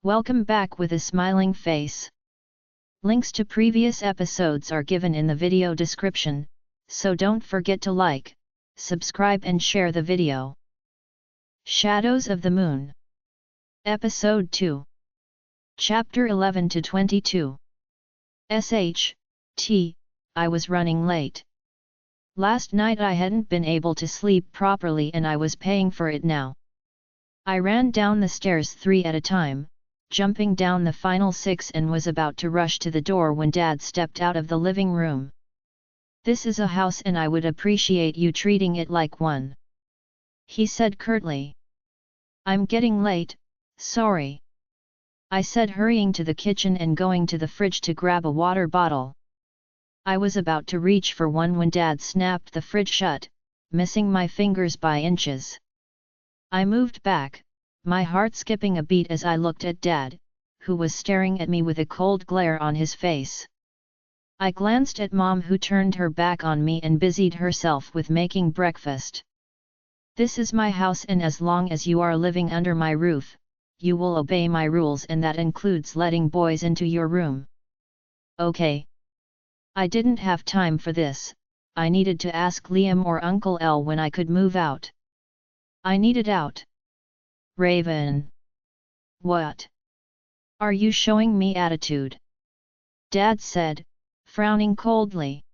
Welcome back with a smiling face. Links to previous episodes are given in the video description, so don't forget to like, subscribe and share the video. Shadows of the Moon. Episode 2. Chapter 11 to 22. T. I was running late. Last night I hadn't been able to sleep properly and I was paying for it now. I ran down the stairs 3 at a time, jumping down the final 6 and was about to rush to the door when Dad stepped out of the living room. "This is a house and I would appreciate you treating it like one," he said curtly. "I'm getting late, sorry," I said, hurrying to the kitchen and going to the fridge to grab a water bottle. I was about to reach for one when Dad snapped the fridge shut, missing my fingers by inches. I moved back, my heart skipping a beat as I looked at Dad, who was staring at me with a cold glare on his face. I glanced at Mom, who turned her back on me and busied herself with making breakfast. "This is my house and as long as you are living under my roof, you will obey my rules, and that includes letting boys into your room." "Okay." I didn't have time for this. I needed to ask Liam or Uncle L when I could move out. I needed out. "Raven." "What? Are you showing me attitude?" Dad said, frowning coldly.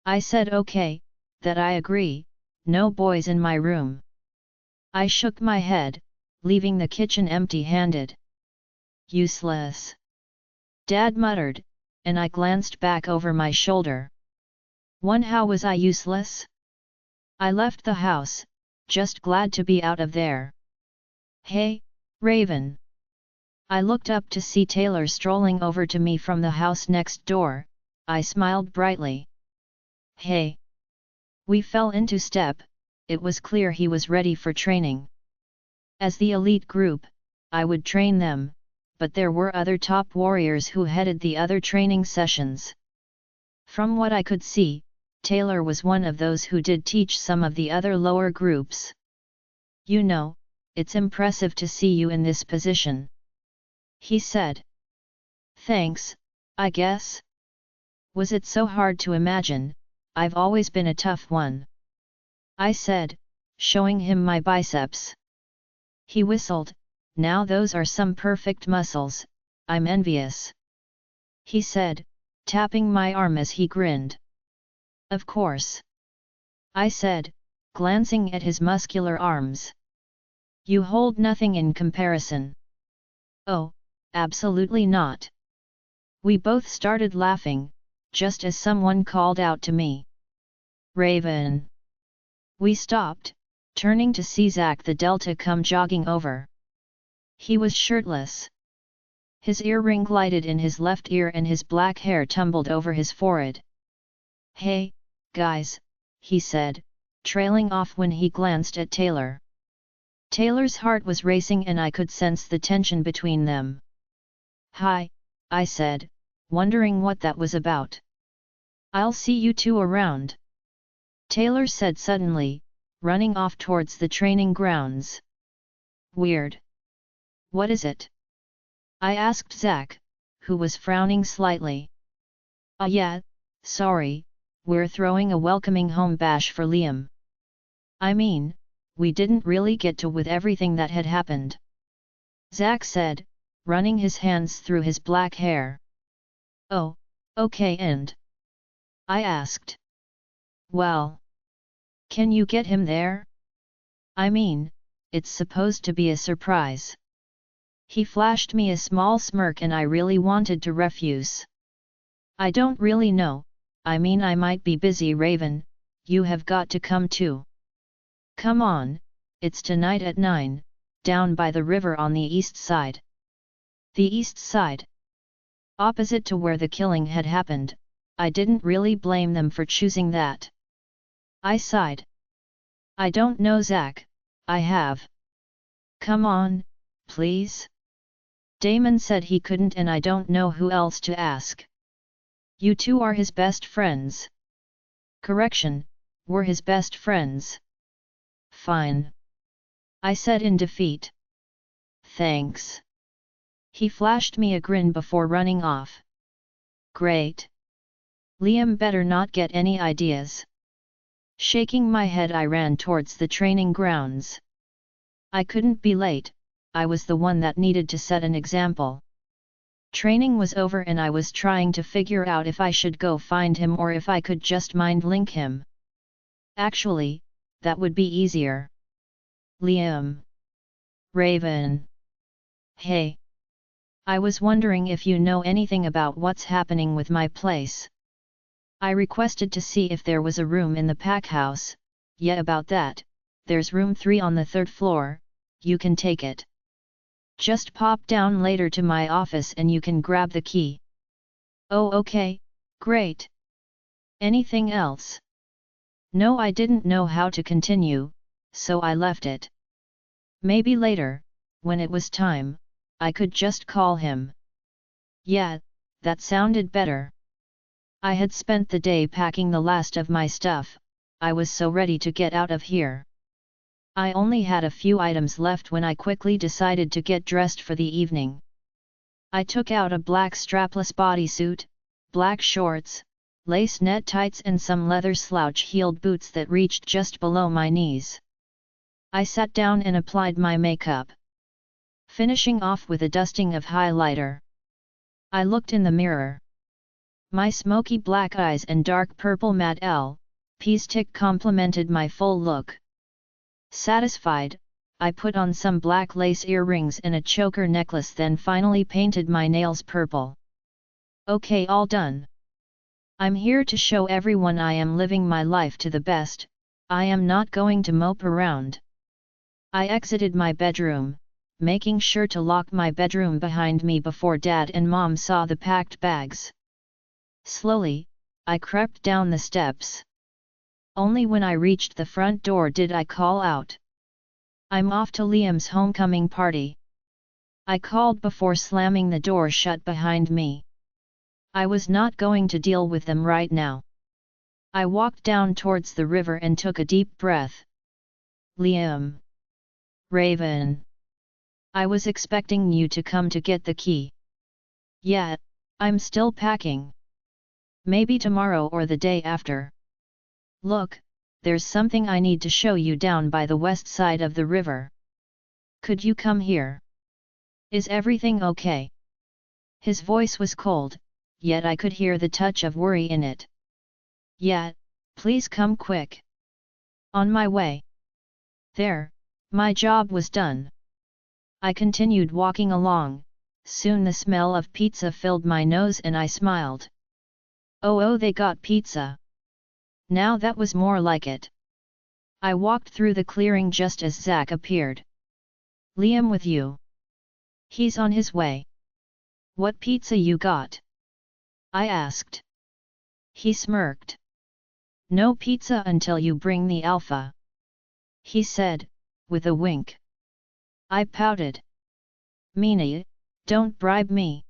I said okay, that I agree, no boys in my room. I shook my head, leaving the kitchen empty-handed. "Useless," Dad muttered, and I glanced back over my shoulder. How was I useless? I left the house, just glad to be out of there. "Hey, Raven." I looked up to see Taylor strolling over to me from the house next door. I smiled brightly. "Hey." We fell into step. It was clear he was ready for training. As the elite group, I would train them, but there were other top warriors who headed the other training sessions. From what I could see, Taylor was one of those who did teach some of the other lower groups. "You know, it's impressive to see you in this position," he said. "Thanks, I guess. Was it so hard to imagine? I've always been a tough one," I said, showing him my biceps. He whistled. "Now those are some perfect muscles, I'm envious," he said, tapping my arm as he grinned. "Of course," I said, glancing at his muscular arms. "You hold nothing in comparison." "Oh, absolutely not." We both started laughing, just as someone called out to me, "Raven." We stopped, turning to see Zach the Delta come jogging over. He was shirtless. His earring glided in his left ear and his black hair tumbled over his forehead. "Hey, guys," he said, trailing off when he glanced at Taylor. Taylor's heart was racing and I could sense the tension between them. "Hi," I said, wondering what that was about. "I'll see you two around," Taylor said suddenly, running off towards the training grounds. "Weird. What is it?" I asked Zach, who was frowning slightly. Yeah, sorry, we're throwing a welcoming home bash for Liam. I mean, we didn't really get to with everything that had happened," Zach said, running his hands through his black hair. "Oh, okay, and?" I asked. "Well, can you get him there? I mean, it's supposed to be a surprise." He flashed me a small smirk and I really wanted to refuse. "I don't really know, I mean I might be busy, Raven, you have got to come too. Come on, it's tonight at 9, down by the river on the east side." The east side? Opposite to where the killing had happened. I didn't really blame them for choosing that. I sighed. "I don't know, Zach, I have." "Come on, please." Damon said he couldn't and I don't know who else to ask. "You two are his best friends." Correction, we're his best friends. "Fine," I said in defeat. "Thanks." He flashed me a grin before running off. Great. Liam better not get any ideas. Shaking my head, I ran towards the training grounds. I couldn't be late, I was the one that needed to set an example. Training was over and I was trying to figure out if I should go find him or if I could just mind link him. Actually, that would be easier. Liam. Raven. Hey. I was wondering if you know anything about what's happening with my place. I requested to see if there was a room in the pack house. Yeah, about that, there's room 3 on the 3rd floor, you can take it. Just pop down later to my office and you can grab the key. Oh okay, great. Anything else? No, I didn't know how to continue, so I left it. Maybe later, when it was time, I could just call him. Yeah, that sounded better. I had spent the day packing the last of my stuff, I was so ready to get out of here. I only had a few items left when I quickly decided to get dressed for the evening. I took out a black strapless bodysuit, black shorts, lace net tights and some leather slouch-heeled boots that reached just below my knees. I sat down and applied my makeup, finishing off with a dusting of highlighter. I looked in the mirror. My smoky black eyes and dark purple matte LP stick complemented my full look. Satisfied, I put on some black lace earrings and a choker necklace, then finally painted my nails purple. Okay, all done. I'm here to show everyone I am living my life to the best, I am not going to mope around. I exited my bedroom, making sure to lock my bedroom behind me before Dad and Mom saw the packed bags. Slowly, I crept down the steps. Only when I reached the front door did I call out. I'm off to Liam's homecoming party. I called before slamming the door shut behind me. I was not going to deal with them right now. I walked down towards the river and took a deep breath. Liam. Raven. I was expecting you to come to get the key. Yeah, I'm still packing. Maybe tomorrow or the day after. Look, there's something I need to show you down by the west side of the river. Could you come here? Is everything okay? His voice was cold, yet I could hear the touch of worry in it. Yeah, please come quick. On my way. There, my job was done. I continued walking along, soon the smell of pizza filled my nose and I smiled. Oh, they got pizza. Now that was more like it. I walked through the clearing just as Zach appeared. Liam with you? He's on his way. What pizza you got? I asked. He smirked. No pizza until you bring the alpha. He said, with a wink. I pouted. Meanie, don't bribe me.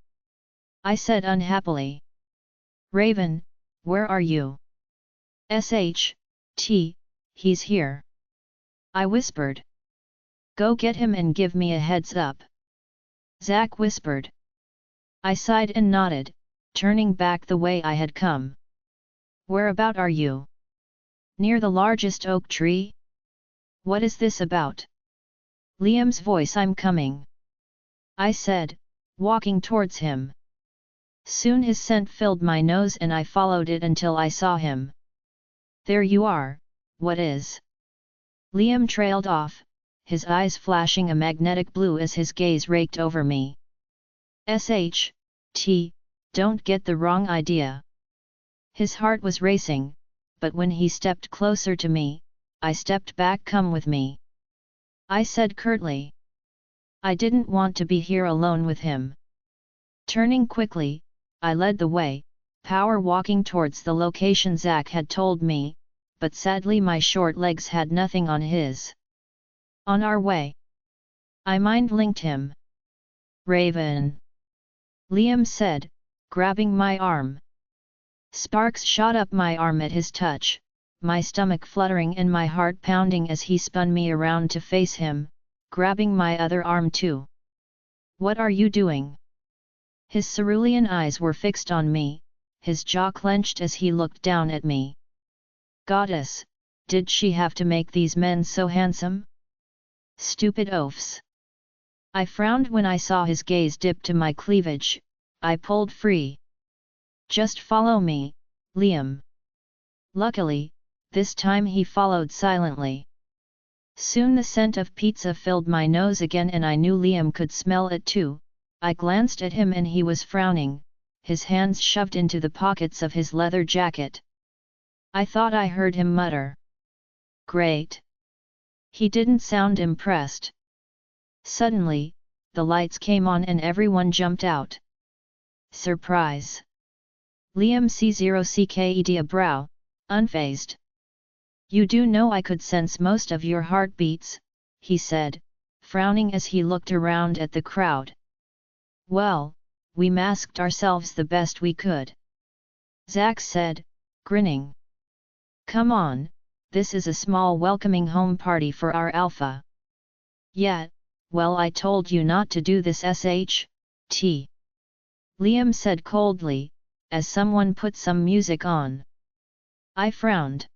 I said unhappily. Raven, where are you? SHT, he's here. I whispered. Go get him and give me a heads up. Zach whispered. I sighed and nodded, turning back the way I had come. Whereabout are you? Near the largest oak tree? What is this about? Liam's voice. I'm coming. I said, walking towards him. Soon his scent filled my nose and I followed it until I saw him. There you are, what is? Liam trailed off, his eyes flashing a magnetic blue as his gaze raked over me. SHT, don't get the wrong idea. His heart was racing, but when he stepped closer to me, I stepped back. Come with me. I said curtly. I didn't want to be here alone with him. Turning quickly, I led the way, power walking towards the location Zach had told me, but sadly my short legs had nothing on his. On our way. I mind-linked him. Raven. Liam said, grabbing my arm. Sparks shot up my arm at his touch, my stomach fluttering and my heart pounding as he spun me around to face him, grabbing my other arm too. What are you doing? His cerulean eyes were fixed on me, his jaw clenched as he looked down at me. Goddess, did she have to make these men so handsome? Stupid oafs. I frowned when I saw his gaze dip to my cleavage. I pulled free. Just follow me, Liam. Luckily, this time he followed silently. Soon the scent of pizza filled my nose again and I knew Liam could smell it too. I glanced at him and he was frowning, his hands shoved into the pockets of his leather jacket. I thought I heard him mutter. Great. He didn't sound impressed. Suddenly, the lights came on and everyone jumped out. Surprise. Liam C0CKED a brow, unfazed. You do know I could sense most of your heartbeats, he said, frowning as he looked around at the crowd. Well, we masked ourselves the best we could. Zack said, grinning. Come on, this is a small welcoming home party for our alpha. Yeah, well I told you not to do this SHT. Liam said coldly, as someone put some music on. I frowned.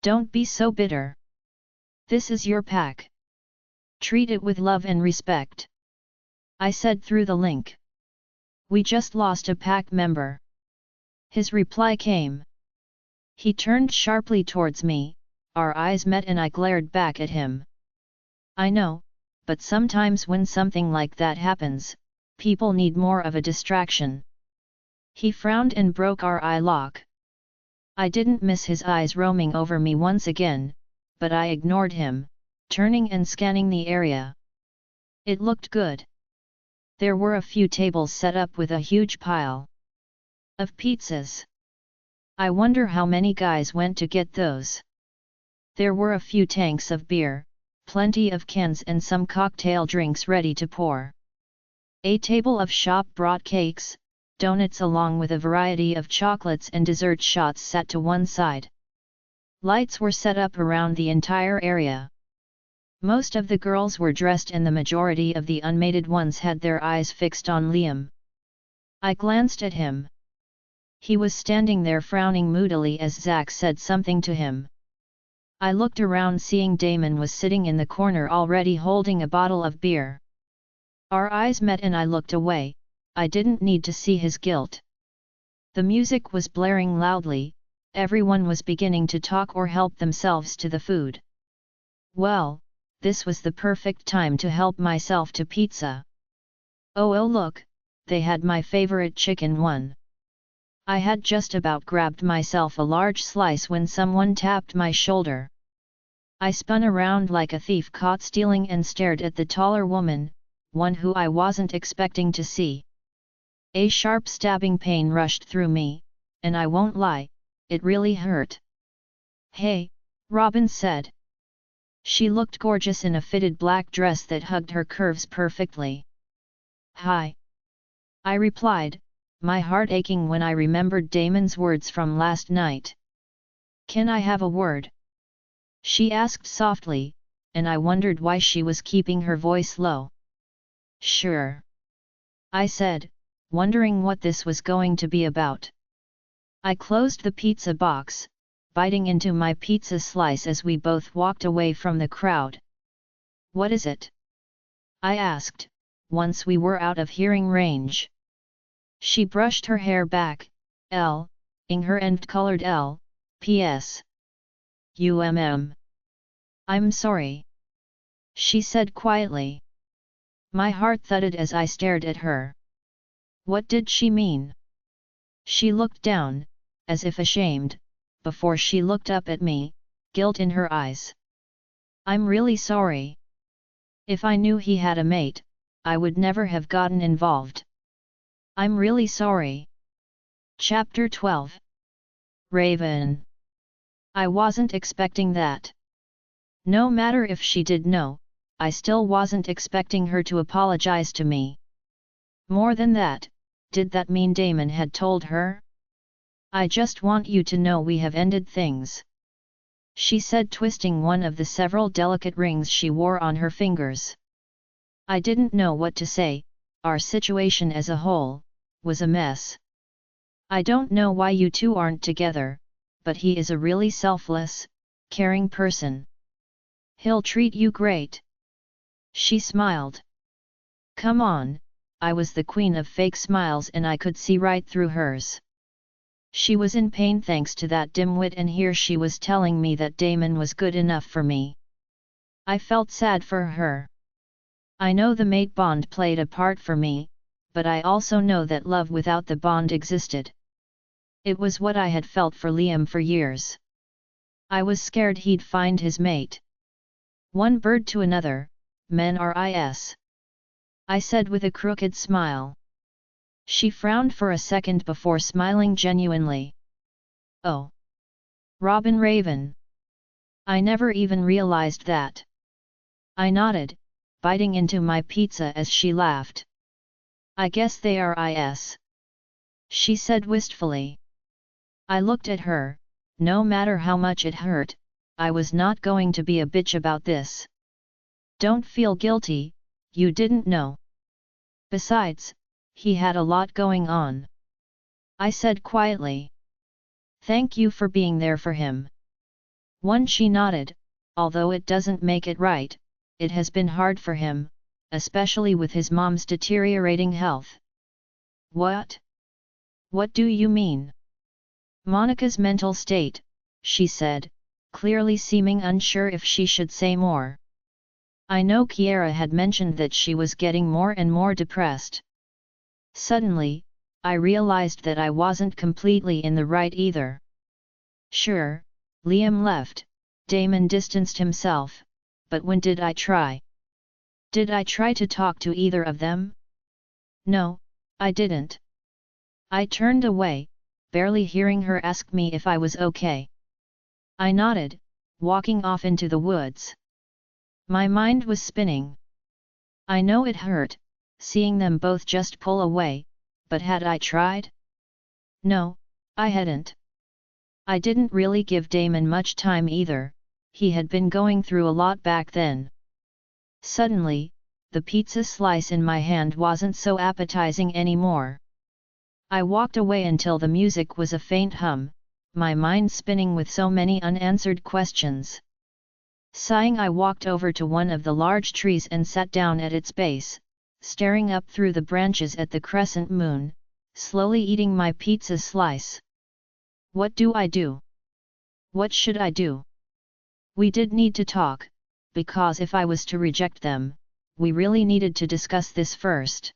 Don't be so bitter. This is your pack. Treat it with love and respect. I said through the link. We just lost a pack member. His reply came. He turned sharply towards me, our eyes met and I glared back at him. I know, but sometimes when something like that happens, people need more of a distraction. He frowned and broke our eye lock. I didn't miss his eyes roaming over me once again, but I ignored him, turning and scanning the area. It looked good. There were a few tables set up with a huge pile of pizzas. I wonder how many guys went to get those. There were a few tanks of beer, plenty of cans and some cocktail drinks ready to pour. A table of shop brought cakes, donuts along with a variety of chocolates and dessert shots sat to one side. Lights were set up around the entire area. Most of the girls were dressed and the majority of the unmated ones had their eyes fixed on Liam. I glanced at him. He was standing there frowning moodily as Zack said something to him. I looked around seeing Damon was sitting in the corner already holding a bottle of beer. Our eyes met and I looked away. I didn't need to see his guilt. The music was blaring loudly, everyone was beginning to talk or help themselves to the food. Well, this was the perfect time to help myself to pizza. Oh look, they had my favorite chicken one. I had just about grabbed myself a large slice when someone tapped my shoulder. I spun around like a thief caught stealing and stared at the taller woman, one who I wasn't expecting to see. A sharp stabbing pain rushed through me, and I won't lie, it really hurt. Hey, Robin said. She looked gorgeous in a fitted black dress that hugged her curves perfectly. Hi. I replied, my heart aching when I remembered Damon's words from last night. Can I have a word? She asked softly, and I wondered why she was keeping her voice low. Sure. I said, wondering what this was going to be about. I closed the pizza box, biting into my pizza slice as we both walked away from the crowd. What is it? I asked, once we were out of hearing range. She brushed her hair back, ing her and colored L, P.S. I'm sorry. She said quietly. My heart thudded as I stared at her. What did she mean? She looked down, as if ashamed, before she looked up at me, guilt in her eyes. I'm really sorry. If I knew he had a mate, I would never have gotten involved. I'm really sorry. Chapter 12. Raven. I wasn't expecting that. No matter if she did know, I still wasn't expecting her to apologize to me. More than that, did that mean Damon had told her? I just want you to know we have ended things. She said, twisting one of the several delicate rings she wore on her fingers. I didn't know what to say, our situation as a whole, was a mess. I don't know why you two aren't together, but he is a really selfless, caring person. He'll treat you great. She smiled. Come on, I was the queen of fake smiles and I could see right through hers. She was in pain thanks to that dimwit, and here she was telling me that Damon was good enough for me. I felt sad for her. I know the mate bond played a part for me, but I also know that love without the bond existed. It was what I had felt for Liam for years. I was scared he'd find his mate. One bird to another, men are is. I said with a crooked smile. She frowned for a second before smiling genuinely. Oh! Robin Raven. I never even realized that. I nodded, biting into my pizza as she laughed. I guess they are is. She said wistfully. I looked at her. No matter how much it hurt, I was not going to be a bitch about this. Don't feel guilty, you didn't know. Besides, he had a lot going on. I said quietly. Thank you for being there for him. One, she nodded, although it doesn't make it right, it has been hard for him, especially with his mom's deteriorating health. What? What do you mean? Monica's mental state, she said, clearly seeming unsure if she should say more. I know Kiera had mentioned that she was getting more and more depressed. Suddenly, I realized that I wasn't completely in the right either. Sure, Liam left, Damon distanced himself, but when did I try? Did I try to talk to either of them? No, I didn't. I turned away, barely hearing her ask me if I was okay. I nodded, walking off into the woods. My mind was spinning. I know it hurt, seeing them both just pull away, but had I tried? No, I hadn't. I didn't really give Damon much time either, he had been going through a lot back then. Suddenly, the pizza slice in my hand wasn't so appetizing anymore. I walked away until the music was a faint hum, my mind spinning with so many unanswered questions. Sighing, I walked over to one of the large trees and sat down at its base, staring up through the branches at the crescent moon, slowly eating my pizza slice. What do I do? What should I do? We did need to talk, because if I was to reject them, we really needed to discuss this first.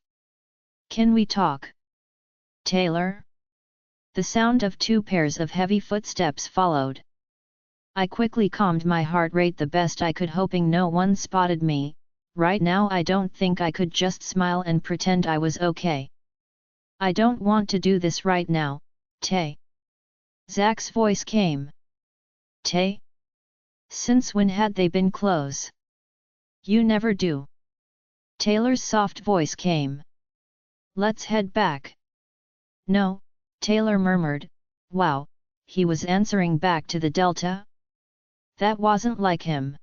Can we talk? Taylor? The sound of 2 pairs of heavy footsteps followed. I quickly calmed my heart rate the best I could, hoping no one spotted me. Right now I don't think I could just smile and pretend I was okay. I don't want to do this right now, Tay. Zach's voice came. Tay? Since when had they been close? You never do. Taylor's soft voice came. Let's head back. No, Taylor murmured. Wow, he was answering back to the Delta? That wasn't like him.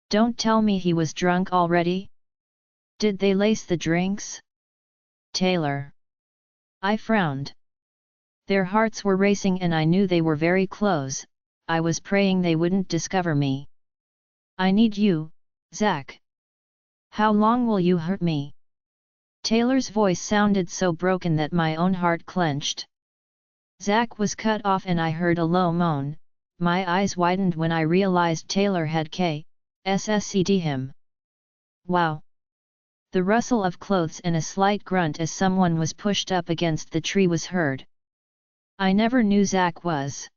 Don't tell me he was drunk already? Did they lace the drinks? Taylor. I frowned. Their hearts were racing and I knew they were very close. I was praying they wouldn't discover me. I need you, Zach. How long will you hurt me? Taylor's voice sounded so broken that my own heart clenched. Zach was cut off and I heard a low moan. My eyes widened when I realized Taylor had KSSCD him. Wow! The rustle of clothes and a slight grunt as someone was pushed up against the tree was heard. I never knew Zach was.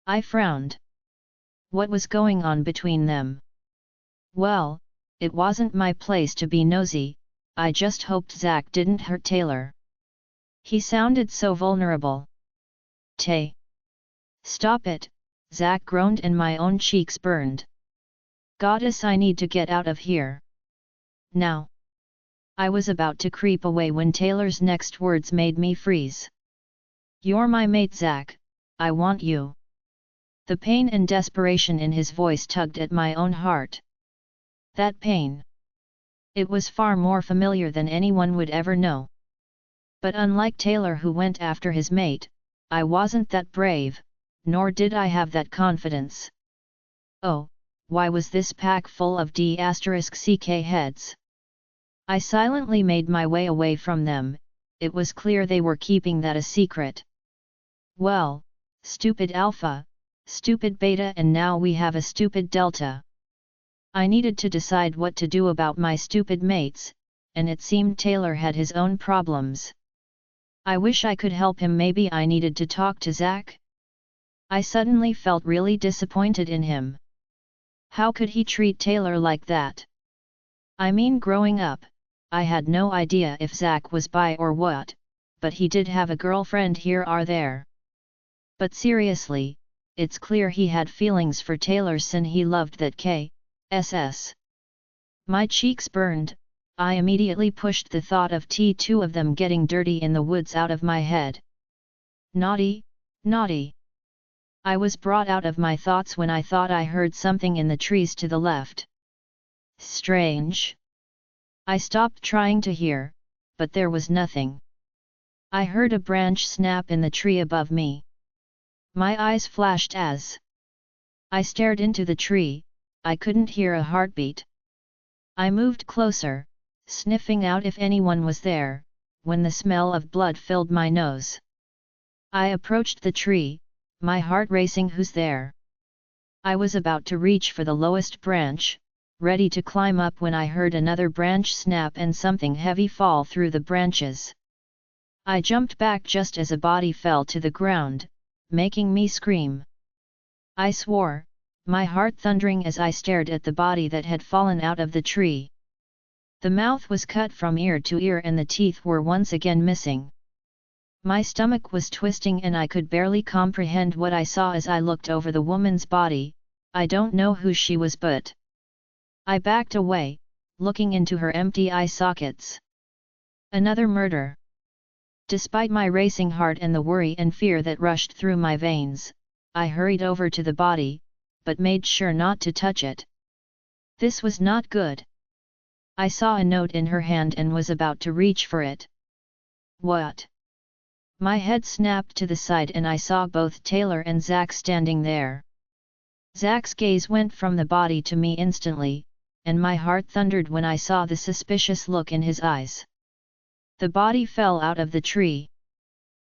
I frowned. What was going on between them? Well, it wasn't my place to be nosy, I just hoped Zach didn't hurt Taylor. He sounded so vulnerable. Tay! Stop it! Zach groaned and my own cheeks burned. Goddess, I need to get out of here. Now. I was about to creep away when Taylor's next words made me freeze. You're my mate, Zach, I want you. The pain and desperation in his voice tugged at my own heart. That pain. It was far more familiar than anyone would ever know. But unlike Taylor, who went after his mate, I wasn't that brave, nor did I have that confidence. Oh, why was this pack full of D***ck heads? I silently made my way away from them. It was clear they were keeping that a secret. Well, stupid Alpha, stupid Beta, and now we have a stupid Delta. I needed to decide what to do about my stupid mates, and it seemed Taylor had his own problems. I wish I could help him. Maybe I needed to talk to Zach? I suddenly felt really disappointed in him. How could he treat Taylor like that? I mean, growing up, I had no idea if Zach was bi or what, but he did have a girlfriend here or there. But seriously, it's clear he had feelings for Taylor since he loved that KSS. My cheeks burned. I immediately pushed the thought of two of them getting dirty in the woods out of my head. Naughty, naughty. I was brought out of my thoughts when I thought I heard something in the trees to the left. Strange. I stopped trying to hear, but there was nothing. I heard a branch snap in the tree above me. My eyes flashed as I stared into the tree. I couldn't hear a heartbeat. I moved closer, sniffing out if anyone was there, when the smell of blood filled my nose. I approached the tree, my heart racing. Who's there? I was about to reach for the lowest branch, ready to climb up, when I heard another branch snap and something heavy fall through the branches. I jumped back just as a body fell to the ground, making me scream. I swore, my heart thundering as I stared at the body that had fallen out of the tree. The mouth was cut from ear to ear and the teeth were once again missing. My stomach was twisting and I could barely comprehend what I saw as I looked over the woman's body. I don't know who she was, but I backed away, looking into her empty eye sockets. Another murder. Despite my racing heart and the worry and fear that rushed through my veins, I hurried over to the body, but made sure not to touch it. This was not good. I saw a note in her hand and was about to reach for it. What? My head snapped to the side and I saw both Taylor and Zach standing there. Zach's gaze went from the body to me instantly, and my heart thundered when I saw the suspicious look in his eyes. The body fell out of the tree,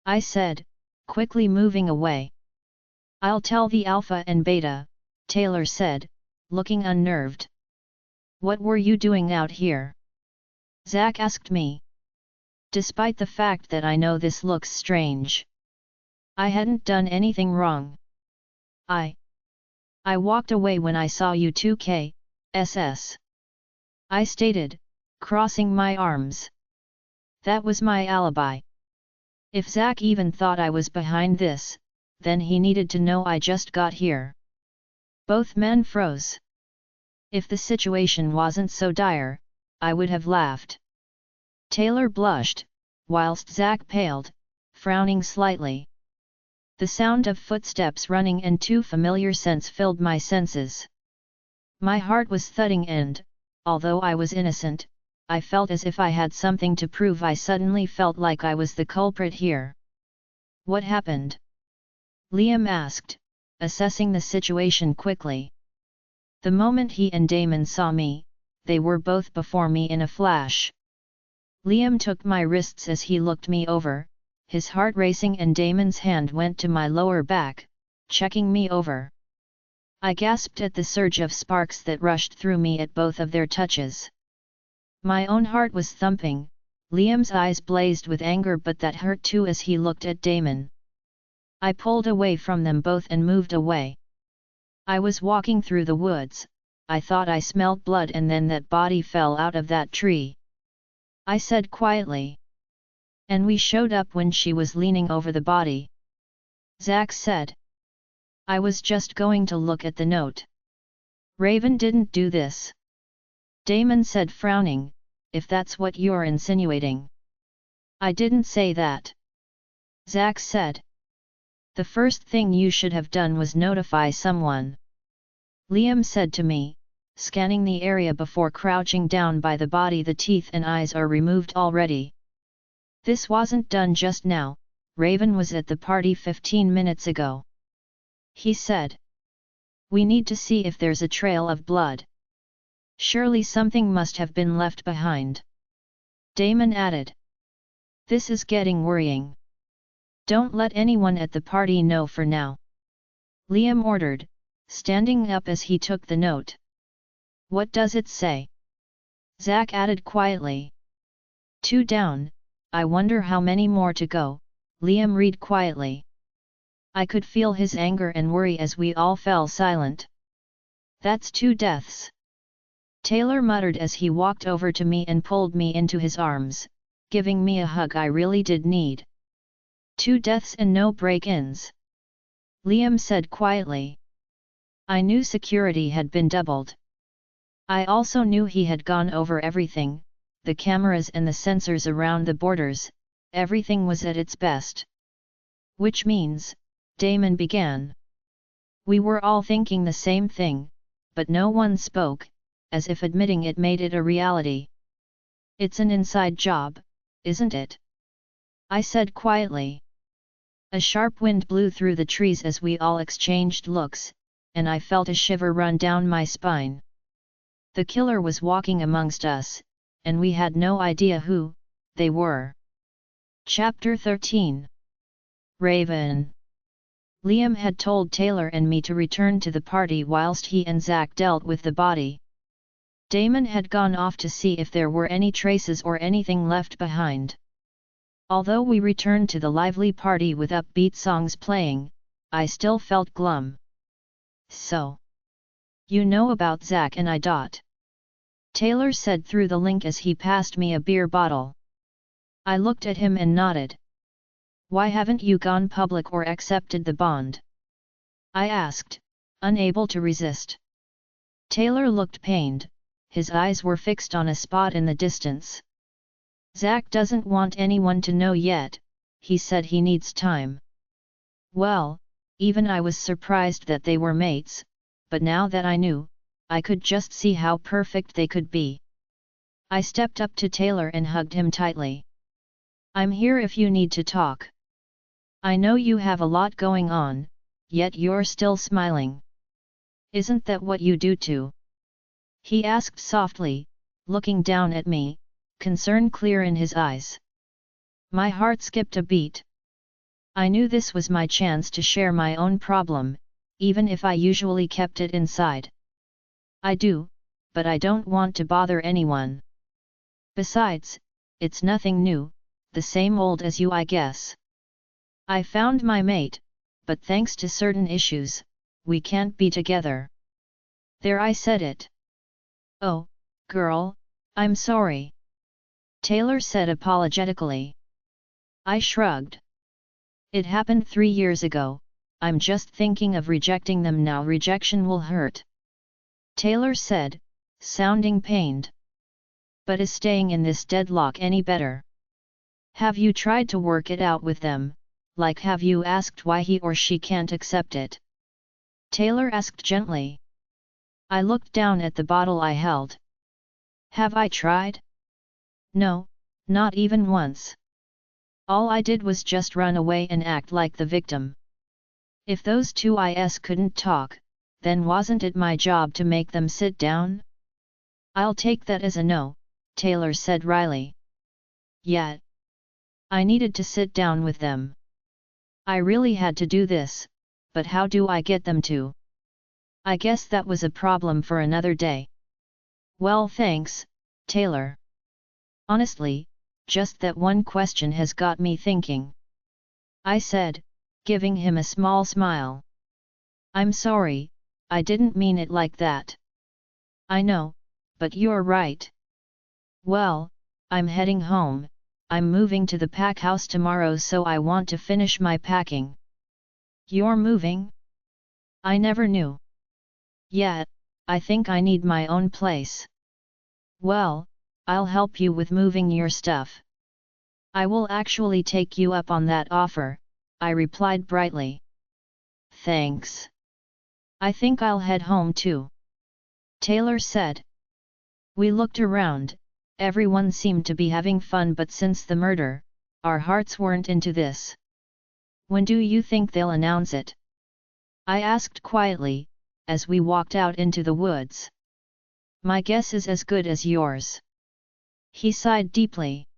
I said, quickly moving away. I'll tell the Alpha and Beta, Taylor said, looking unnerved. What were you doing out here? Zach asked me. Despite the fact that I know this looks strange. I hadn't done anything wrong. I walked away when I saw you two KSS. I stated, crossing my arms. That was my alibi. If Zach even thought I was behind this, then he needed to know I just got here. Both men froze. If the situation wasn't so dire, I would have laughed. Taylor blushed, whilst Zach paled, frowning slightly. The sound of footsteps running and two familiar scents filled my senses. My heart was thudding and, although I was innocent, I felt as if I had something to prove. I suddenly felt like I was the culprit here. What happened? Liam asked, assessing the situation quickly. The moment he and Damon saw me, they were both before me in a flash. Liam took my wrists as he looked me over, his heart racing, and Damon's hand went to my lower back, checking me over. I gasped at the surge of sparks that rushed through me at both of their touches. My own heart was thumping. Liam's eyes blazed with anger, but that hurt too as he looked at Damon. I pulled away from them both and moved away. I was walking through the woods. I thought I smelled blood, and then that body fell out of that tree. I said quietly. And we showed up when she was leaning over the body. Zach said. I was just going to look at the note. Raven didn't do this. Damon said, frowning, if that's what you're insinuating. I didn't say that. Zach said. The first thing you should have done was notify someone. Liam said to me, scanning the area before crouching down by the body. The teeth and eyes are removed already. This wasn't done just now, Raven was at the party 15 minutes ago. He said. We need to see if there's a trail of blood. Surely something must have been left behind. Damon added. This is getting worrying. Don't let anyone at the party know for now. Liam ordered, standing up as he took the note. What does it say? Zack added quietly. 2 down, I wonder how many more to go, Liam read quietly. I could feel his anger and worry as we all fell silent. That's 2 deaths. Taylor muttered as he walked over to me and pulled me into his arms, giving me a hug I really did need. 2 deaths and no break-ins. Liam said quietly. I knew security had been doubled. I also knew he had gone over everything, the cameras and the sensors around the borders, everything was at its best. Which means, Damon began. We were all thinking the same thing, but no one spoke, as if admitting it made it a reality. It's an inside job, isn't it? I said quietly. A sharp wind blew through the trees as we all exchanged looks, and I felt a shiver run down my spine. The killer was walking amongst us, and we had no idea who they were. Chapter 13. Raven. Liam had told Taylor and me to return to the party whilst he and Zack dealt with the body. Damon had gone off to see if there were any traces or anything left behind. Although we returned to the lively party with upbeat songs playing, I still felt glum. So. You know about Zack and I. Taylor said through the link as he passed me a beer bottle. I looked at him and nodded. Why haven't you gone public or accepted the bond? I asked, unable to resist. Taylor looked pained, his eyes were fixed on a spot in the distance. Zack doesn't want anyone to know yet, he said he needs time. Well, even I was surprised that they were mates, but now that I knew, I could just see how perfect they could be. I stepped up to Taylor and hugged him tightly. I'm here if you need to talk. I know you have a lot going on, yet you're still smiling. Isn't that what you do too? He asked softly, looking down at me, concern clear in his eyes. My heart skipped a beat. I knew this was my chance to share my own problem, even if I usually kept it inside. I do, but I don't want to bother anyone. Besides, it's nothing new, the same old as you I guess. I found my mate, but thanks to certain issues, we can't be together. There, I said it. Oh, girl, I'm sorry. Taylor said apologetically. I shrugged. It happened 3 years ago, I'm just thinking of rejecting them now. Rejection will hurt. Taylor said, sounding pained. But is staying in this deadlock any better? Have you tried to work it out with them, like have you asked why he or she can't accept it? Taylor asked gently. I looked down at the bottle I held. Have I tried? No, not even once. All I did was just run away and act like the victim. If those two is couldn't talk, then wasn't it my job to make them sit down? I'll take that as a no, Taylor said wryly. Yet. I needed to sit down with them. I really had to do this, but how do I get them to? I guess that was a problem for another day. Well, thanks, Taylor. Honestly, just that one question has got me thinking. I said, giving him a small smile. I'm sorry, I didn't mean it like that. I know, but you're right. Well, I'm heading home, I'm moving to the pack house tomorrow, so I want to finish my packing. You're moving? I never knew. Yeah, I think I need my own place. Well, I'll help you with moving your stuff. I will actually take you up on that offer, I replied brightly. Thanks. I think I'll head home too. Taylor said. We looked around, everyone seemed to be having fun, but since the murder, our hearts weren't into this. When do you think they'll announce it? I asked quietly, as we walked out into the woods. My guess is as good as yours. He sighed deeply.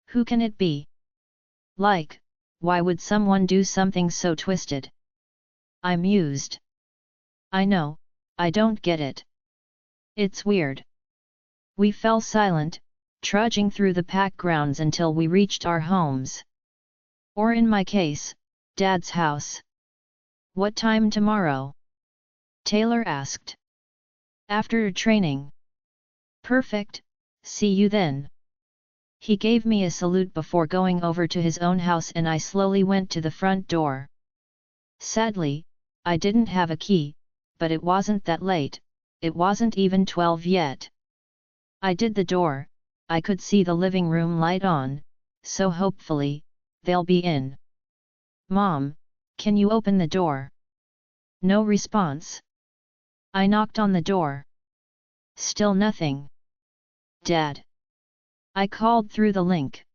Who can it be? Like, why would someone do something so twisted? I mused. I know, I don't get it. It's weird. We fell silent, trudging through the packed grounds until we reached our homes. Or in my case, Dad's house. What time tomorrow? Taylor asked. After training. Perfect, see you then. He gave me a salute before going over to his own house, and I slowly went to the front door. Sadly, I didn't have a key, but it wasn't that late, it wasn't even 12 yet. I did the door, I could see the living room light on, so hopefully, they'll be in. Mom, can you open the door? No response. I knocked on the door. Still nothing. Dad. I called through the link.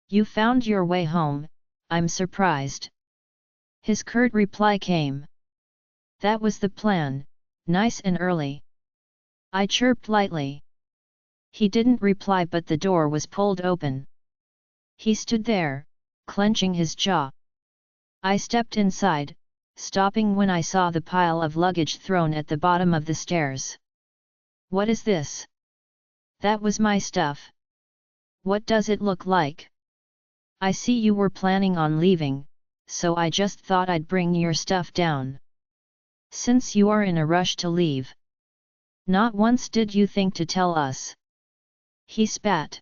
You found your way home, I'm surprised. His curt reply came. That was the plan, nice and early. I chirped lightly. He didn't reply, but the door was pulled open. He stood there, clenching his jaw. I stepped inside, stopping when I saw the pile of luggage thrown at the bottom of the stairs. What is this? That was my stuff. What does it look like? I see you were planning on leaving, so I just thought I'd bring your stuff down. Since you are in a rush to leave. Not once did you think to tell us. He spat.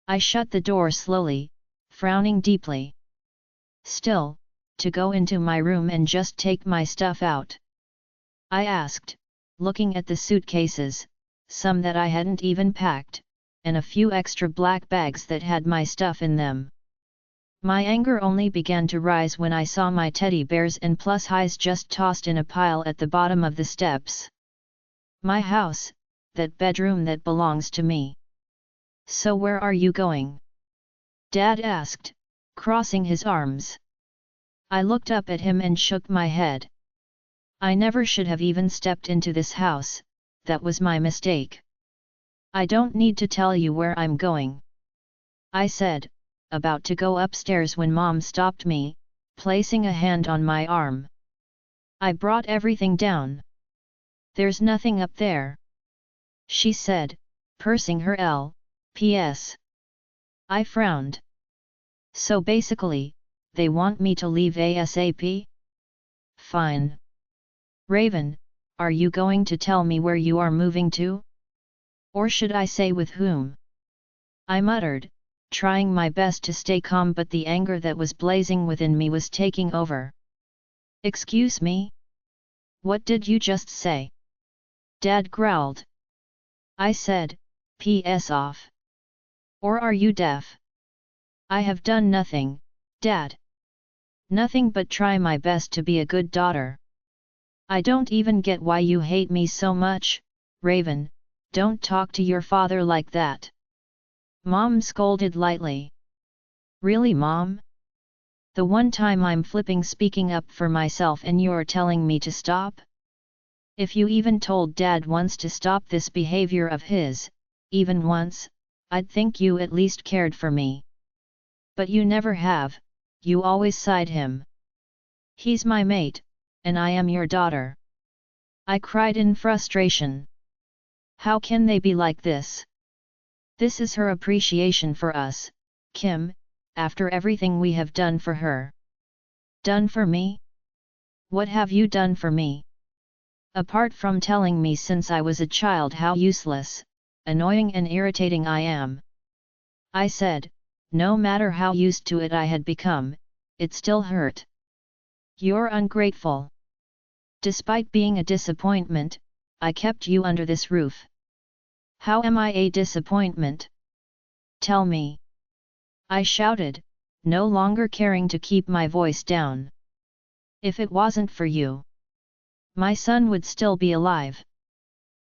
I shut the door slowly, frowning deeply. Still, to go into my room and just take my stuff out? I asked, looking at the suitcases, some that I hadn't even packed, and a few extra black bags that had my stuff in them. My anger only began to rise when I saw my teddy bears and plus highs just tossed in a pile at the bottom of the steps. My house, that bedroom that belongs to me. So where are you going? Dad asked, crossing his arms. I looked up at him and shook my head. I never should have even stepped into this house, that was my mistake. I don't need to tell you where I'm going. I said, about to go upstairs when Mom stopped me, placing a hand on my arm. I brought everything down. There's nothing up there. She said, pursing her lips. I frowned. So basically, they want me to leave ASAP? Fine. Raven, are you going to tell me where you are moving to? Or should I say with whom? I muttered, trying my best to stay calm, but the anger that was blazing within me was taking over. Excuse me? What did you just say? Dad growled. I said, PS off. Or are you deaf? I have done nothing, Dad. Nothing but try my best to be a good daughter. I don't even get why you hate me so much, Raven, don't talk to your father like that. Mom scolded lightly. Really, Mom? The one time I'm flipping speaking up for myself and you're telling me to stop? If you even told Dad once to stop this behavior of his, even once, I'd think you at least cared for me. But you never have, you always side him. He's my mate, and I am your daughter. I cried in frustration. How can they be like this? This is her appreciation for us, Kim, after everything we have done for her. Done for me? What have you done for me? Apart from telling me since I was a child how useless, annoying and irritating I am. I said, no matter how used to it I had become, it still hurt. You're ungrateful. Despite being a disappointment, I kept you under this roof. How am I a disappointment? Tell me. I shouted, no longer caring to keep my voice down. If it wasn't for you, my son would still be alive.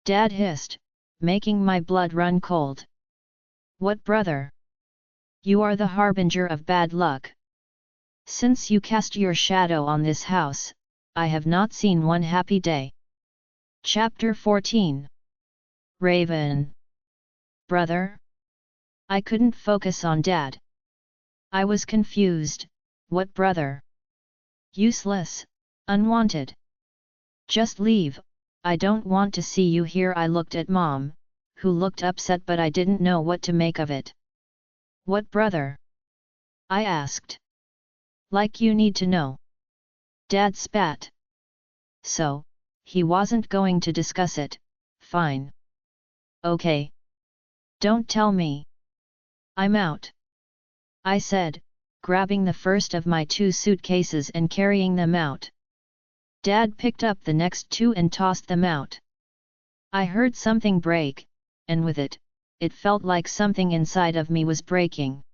Dad hissed, making my blood run cold. What brother? You are the harbinger of bad luck. Since you cast your shadow on this house, I have not seen one happy day. Chapter 14. Raven. Brother? I couldn't focus on Dad. I was confused. What brother? Useless, unwanted. Just leave, I don't want to see you here. I looked at Mom, who looked upset, but I didn't know what to make of it. What brother? I asked. Like you need to know. Dad spat. So, he wasn't going to discuss it. Fine. Okay. Don't tell me. I'm out. I said, grabbing the first of my 2 suitcases and carrying them out. Dad picked up the next 2 and tossed them out. I heard something break, and with it, it felt like something inside of me was breaking.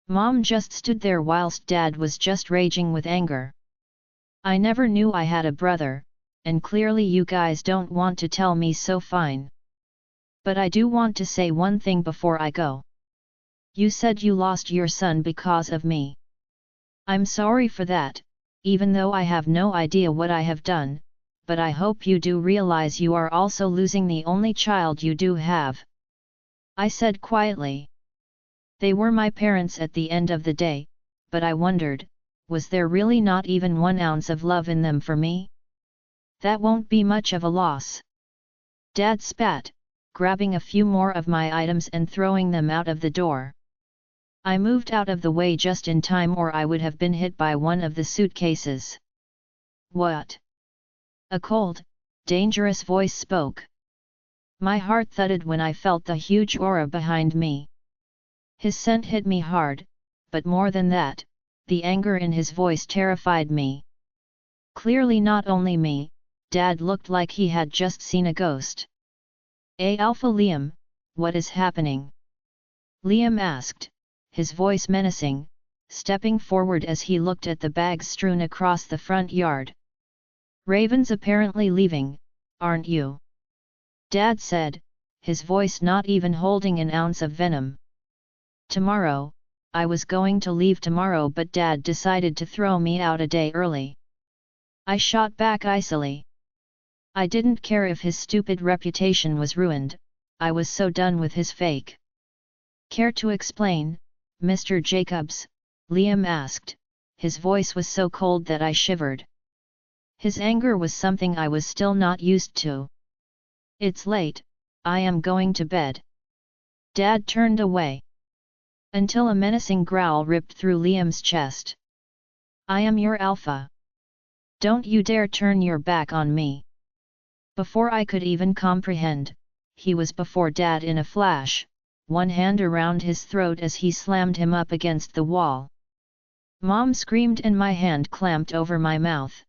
Mom just stood there whilst Dad was just raging with anger. I never knew I had a brother, and clearly you guys don't want to tell me, so fine. But I do want to say one thing before I go. You said you lost your son because of me. I'm sorry for that, even though I have no idea what I have done, but I hope you do realize you are also losing the only child you do have. I said quietly. They were my parents at the end of the day, but I wondered, was there really not even 1 ounce of love in them for me? That won't be much of a loss. Dad spat, grabbing a few more of my items and throwing them out of the door. I moved out of the way just in time, or I would have been hit by one of the suitcases. What? A cold, dangerous voice spoke. My heart thudded when I felt the huge aura behind me. His scent hit me hard, but more than that, the anger in his voice terrified me. Clearly not only me, Dad looked like he had just seen a ghost. Alpha Liam, what is happening? Liam asked, his voice menacing, stepping forward as he looked at the bags strewn across the front yard. Raven's apparently leaving, aren't you? Dad said, his voice not even holding an ounce of venom. Tomorrow, I was going to leave tomorrow, but Dad decided to throw me out a day early. I shot back icily. I didn't care if his stupid reputation was ruined, I was so done with his fake. Care to explain, Mr. Jacobs? Liam asked, his voice was so cold that I shivered. His anger was something I was still not used to. It's late, I am going to bed. Dad turned away. Until a menacing growl ripped through Liam's chest. I am your alpha. Don't you dare turn your back on me. Before I could even comprehend, he was before Dad in a flash, one hand around his throat as he slammed him up against the wall. Mom screamed and my hand clamped over my mouth.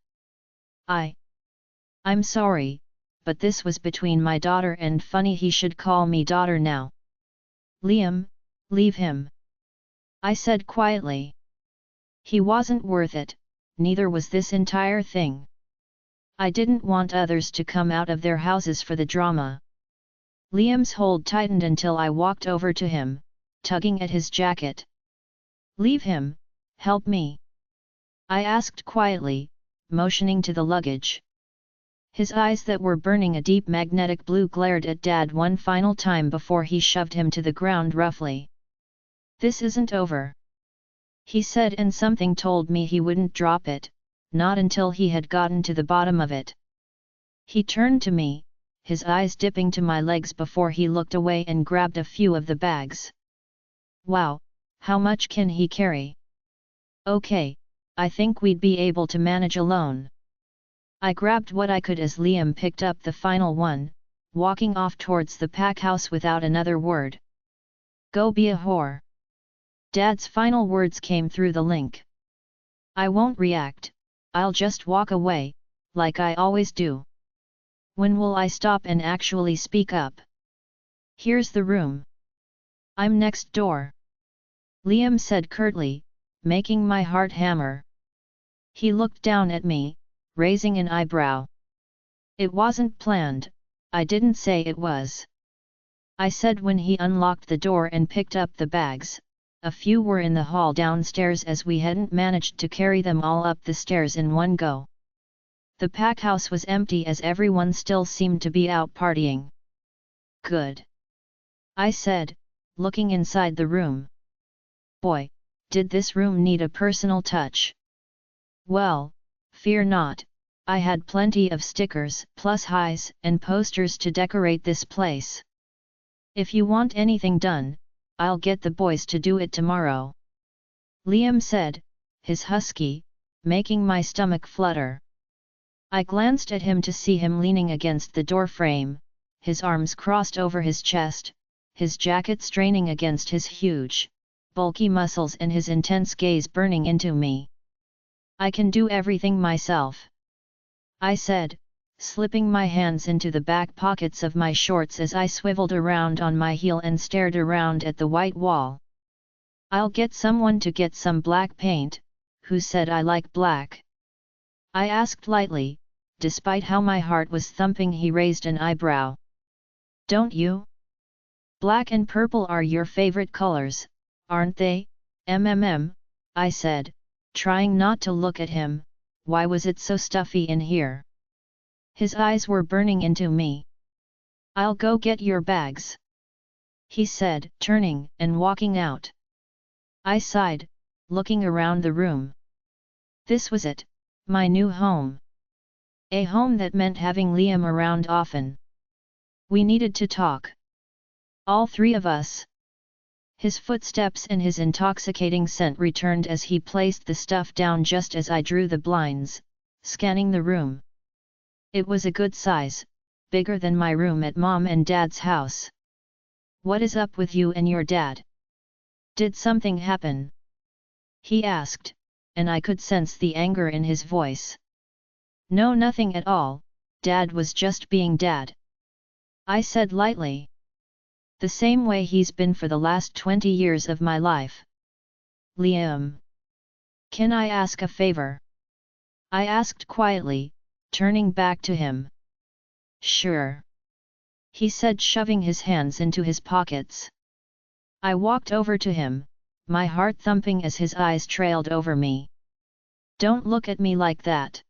I'm sorry, but this was between my daughter, and funny he should call me daughter now. Liam, leave him. I said quietly. He wasn't worth it, neither was this entire thing. I didn't want others to come out of their houses for the drama. Liam's hold tightened until I walked over to him, tugging at his jacket. Leave him, help me. I asked quietly, motioning to the luggage. His eyes that were burning a deep magnetic blue glared at Dad one final time before he shoved him to the ground roughly. This isn't over, he said, and something told me he wouldn't drop it, not until he had gotten to the bottom of it. He turned to me, his eyes dipping to my legs before he looked away and grabbed a few of the bags. Wow, how much can he carry? Okay, I think we'd be able to manage alone. I grabbed what I could as Liam picked up the final one, walking off towards the pack house without another word. Go be a whore. Dad's final words came through the link. I won't react, I'll just walk away, like I always do. When will I stop and actually speak up? Here's the room. I'm next door. Liam said curtly, making my heart hammer. He looked down at me, raising an eyebrow. It wasn't planned, I didn't say it was. I said when he unlocked the door and picked up the bags. A few were in the hall downstairs as we hadn't managed to carry them all up the stairs in one go. The pack house was empty as everyone still seemed to be out partying. Good. I said, looking inside the room. Boy, did this room need a personal touch. Well, fear not, I had plenty of stickers, plus highs, and posters to decorate this place. If you want anything done, I'll get the boys to do it tomorrow. Liam said, his husky, making my stomach flutter. I glanced at him to see him leaning against the doorframe, his arms crossed over his chest, his jacket straining against his huge, bulky muscles and his intense gaze burning into me. I can do everything myself, I said, slipping my hands into the back pockets of my shorts as I swiveled around on my heel and stared around at the white wall. I'll get someone to get some black paint. Who said I like black? I asked lightly, despite how my heart was thumping. He raised an eyebrow. Don't you? Black and purple are your favorite colors, aren't they? I said, trying not to look at him. Why was it so stuffy in here? His eyes were burning into me. I'll go get your bags, he said, turning and walking out. I sighed, looking around the room. This was it, my new home. A home that meant having Liam around often. We needed to talk. All three of us. His footsteps and his intoxicating scent returned as he placed the stuff down just as I drew the blinds, scanning the room. It was a good size, bigger than my room at Mom and Dad's house. What is up with you and your dad? Did something happen? He asked, and I could sense the anger in his voice. No, nothing at all, Dad was just being Dad, I said lightly. The same way he's been for the last 20 years of my life. Liam. Can I ask a favor? I asked quietly, turning back to him. Sure, he said, shoving his hands into his pockets. I walked over to him, my heart thumping as his eyes trailed over me. Don't look at me like that.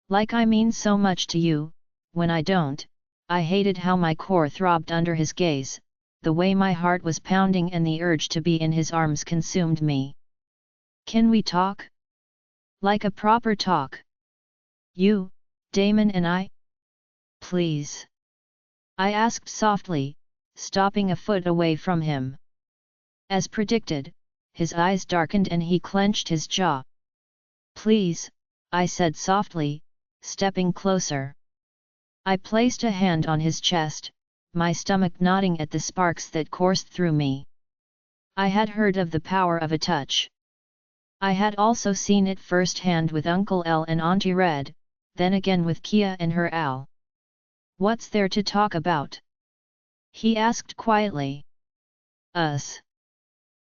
Like I mean so much to you, when I don't. I hated how my core throbbed under his gaze, the way my heart was pounding and the urge to be in his arms consumed me. Can we talk? Like a proper talk? You, Damon and I? Please. I asked softly, stopping a foot away from him. As predicted, his eyes darkened and he clenched his jaw. Please, I said softly, stepping closer. I placed a hand on his chest, my stomach knotting at the sparks that coursed through me. I had heard of the power of a touch. I had also seen it firsthand with Uncle L and Auntie Red, then again with Kia and her Al. What's there to talk about? He asked quietly. Us.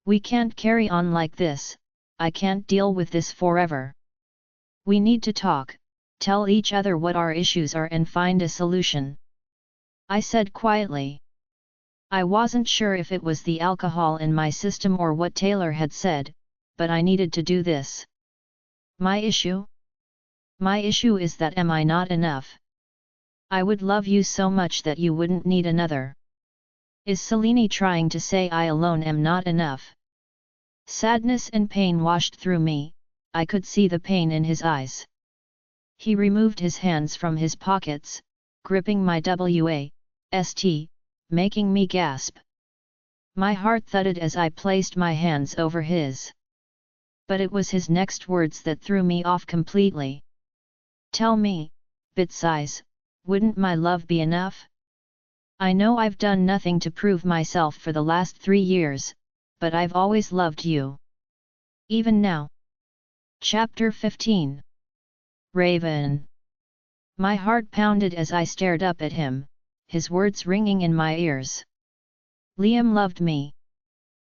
We can't carry on like this, I can't deal with this forever. We need to talk, tell each other what our issues are and find a solution, I said quietly. I wasn't sure if it was the alcohol in my system or what Taylor had said, but I needed to do this. My issue? My issue is that am I not enough? I would love you so much that you wouldn't need another. Is Selene trying to say I alone am not enough? Sadness and pain washed through me, I could see the pain in his eyes. He removed his hands from his pockets, gripping my waist, making me gasp. My heart thudded as I placed my hands over his. But it was his next words that threw me off completely. Tell me, bit-size, wouldn't my love be enough? I know I've done nothing to prove myself for the last 3 years, but I've always loved you. Even now. Chapter 15. Raven. My heart pounded as I stared up at him, his words ringing in my ears. Liam loved me.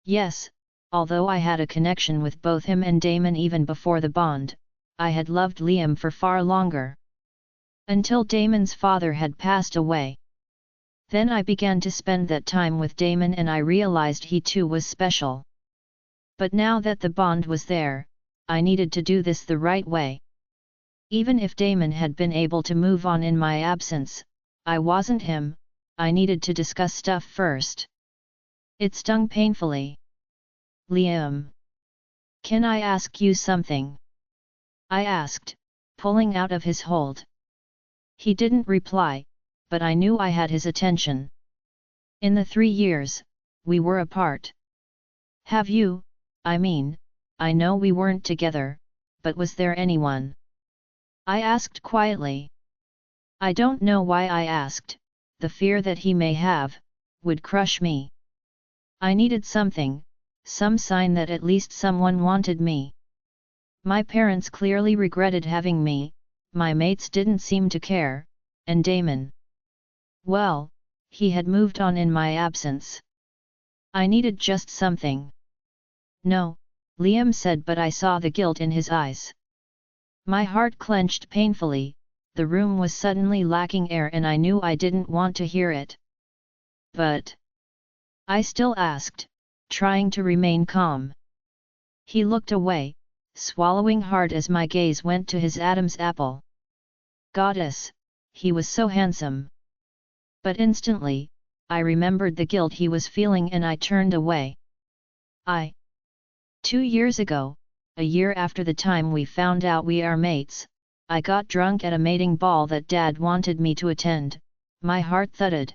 Yes, although I had a connection with both him and Damon even before the bond, I had loved Liam for far longer. Until Damon's father had passed away. Then I began to spend that time with Damon and I realized he too was special. But now that the bond was there, I needed to do this the right way. Even if Damon had been able to move on in my absence, I wasn't him. I needed to discuss stuff first. It stung painfully. Liam. Can I ask you something? I asked, pulling out of his hold. He didn't reply, but I knew I had his attention. In the 3 years we were apart. Have you, I know we weren't together, but was there anyone? I asked quietly. I don't know why I asked, the fear that he may have, would crush me. I needed something, some sign that at least someone wanted me. My parents clearly regretted having me, my mates didn't seem to care, and Damon. Well, he had moved on in my absence. I needed just something. No, Liam said, but I saw the guilt in his eyes. My heart clenched painfully, the room was suddenly lacking air and I knew I didn't want to hear it. But I still asked, trying to remain calm. He looked away, swallowing hard as my gaze went to his Adam's apple. Goddess, he was so handsome. But instantly, I remembered the guilt he was feeling and I turned away. 2 years ago, a year after the time we found out we are mates, I got drunk at a mating ball that Dad wanted me to attend. My heart thudded.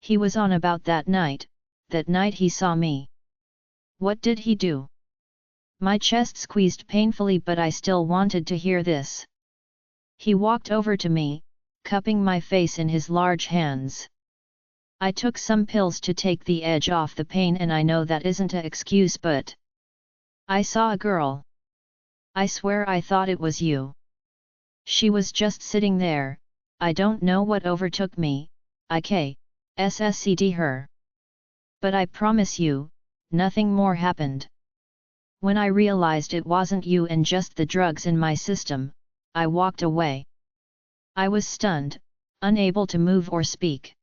He was on about that night he saw me. What did he do? My chest squeezed painfully, but I still wanted to hear this. He walked over to me, cupping my face in his large hands. I took some pills to take the edge off the pain, and I know that isn't an excuse, but I saw a girl. I swear I thought it was you. She was just sitting there. I don't know what overtook me. I ssc'd her. But I promise you, nothing more happened. When I realized it wasn't you and just the drugs in my system, I walked away. I was stunned, unable to move or speak.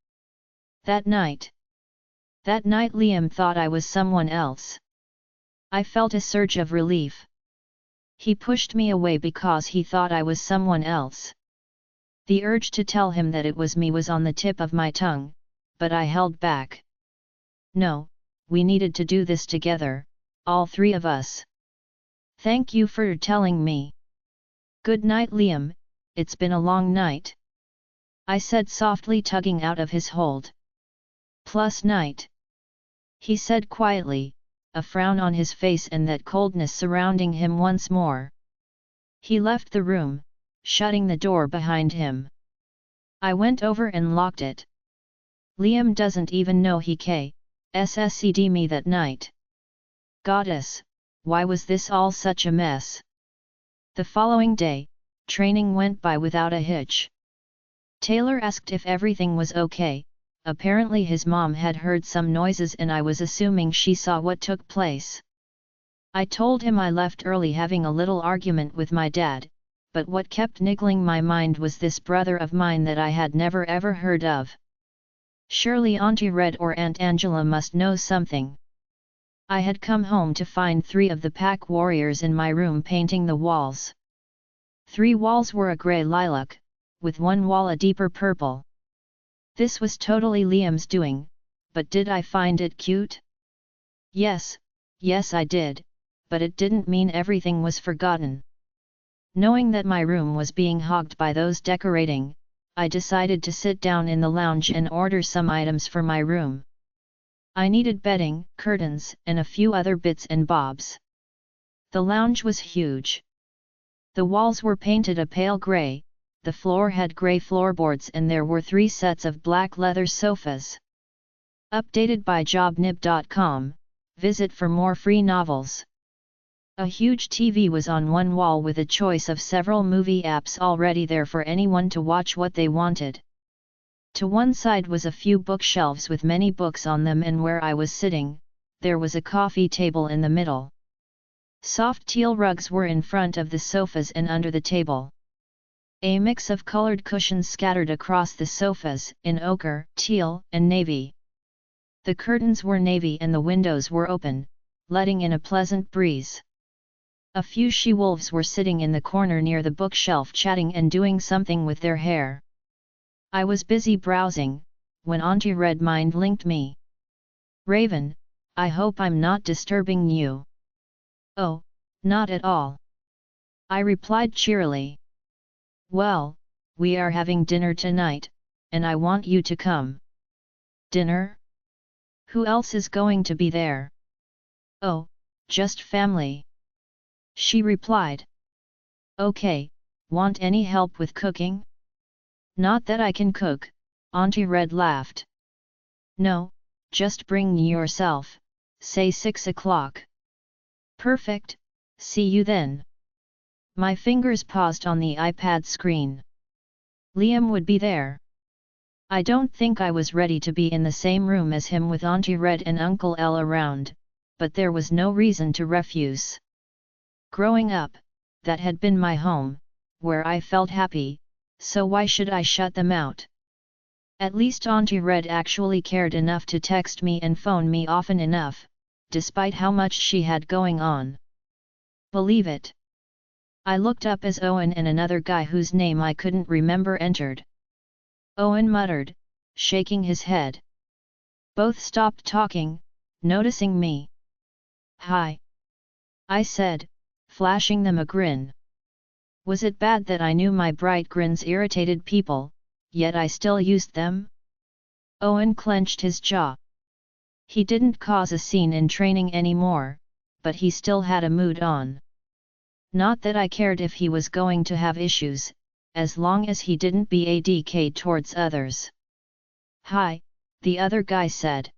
That night Liam thought I was someone else. I felt a surge of relief. He pushed me away because he thought I was someone else. The urge to tell him that it was me was on the tip of my tongue, but I held back. No, we needed to do this together, all 3 of us. Thank you for telling me. Good night, Liam, it's been a long night. I said softly, tugging out of his hold. Plus night. He said quietly, a frown on his face and that coldness surrounding him once more. He left the room, shutting the door behind him. I went over and locked it. Liam doesn't even know he ssc'd me that night. Goddess, why was this all such a mess? The following day, training went by without a hitch. Taylor asked if everything was okay. Apparently his mom had heard some noises and I was assuming she saw what took place. I told him I left early having a little argument with my dad, but what kept niggling my mind was this brother of mine that I had never ever heard of. Surely Auntie Red or Aunt Angela must know something. I had come home to find 3 of the pack warriors in my room painting the walls. 3 walls were a grey lilac, with 1 wall a deeper purple. This was totally Liam's doing, but did I find it cute? Yes I did, but it didn't mean everything was forgotten. Knowing that my room was being hogged by those decorating, I decided to sit down in the lounge and order some items for my room. I needed bedding, curtains, and a few other bits and bobs. The lounge was huge. The walls were painted a pale grey, the floor had grey floorboards and there were 3 sets of black leather sofas. Updated by jobnib.com, visit for more free novels. A huge TV was on one wall with a choice of several movie apps already there for anyone to watch what they wanted. To one side was a few bookshelves with many books on them, and where I was sitting, there was a coffee table in the middle. Soft teal rugs were in front of the sofas and under the table. A mix of colored cushions scattered across the sofas, in ochre, teal, and navy. The curtains were navy and the windows were open, letting in a pleasant breeze. A few she-wolves were sitting in the corner near the bookshelf chatting and doing something with their hair. I was busy browsing, when Auntie Red mind linked me. "Raven, I hope I'm not disturbing you." "Oh, not at all," I replied cheerily. "Well, we are having dinner tonight, and I want you to come." "Dinner? Who else is going to be there?" "Oh, just family," she replied. "Okay, want any help with cooking?" "Not that I can cook," Auntie Red laughed. "No, just bring yourself, say 6 o'clock. "Perfect, see you then." My fingers paused on the iPad screen. Liam would be there. I don't think I was ready to be in the same room as him with Auntie Red and Uncle L around, but there was no reason to refuse. Growing up, that had been my home, where I felt happy, so why should I shut them out? At least Auntie Red actually cared enough to text me and phone me often enough, despite how much she had going on. Believe it. I looked up as Owen and another guy whose name I couldn't remember entered. Owen muttered, shaking his head. Both stopped talking, noticing me. "Hi," I said, flashing them a grin. Was it bad that I knew my bright grins irritated people, yet I still used them? Owen clenched his jaw. He didn't cause a scene in training anymore, but he still had a mood on. Not that I cared if he was going to have issues, as long as he didn't be a DK towards others. "Hi," the other guy said.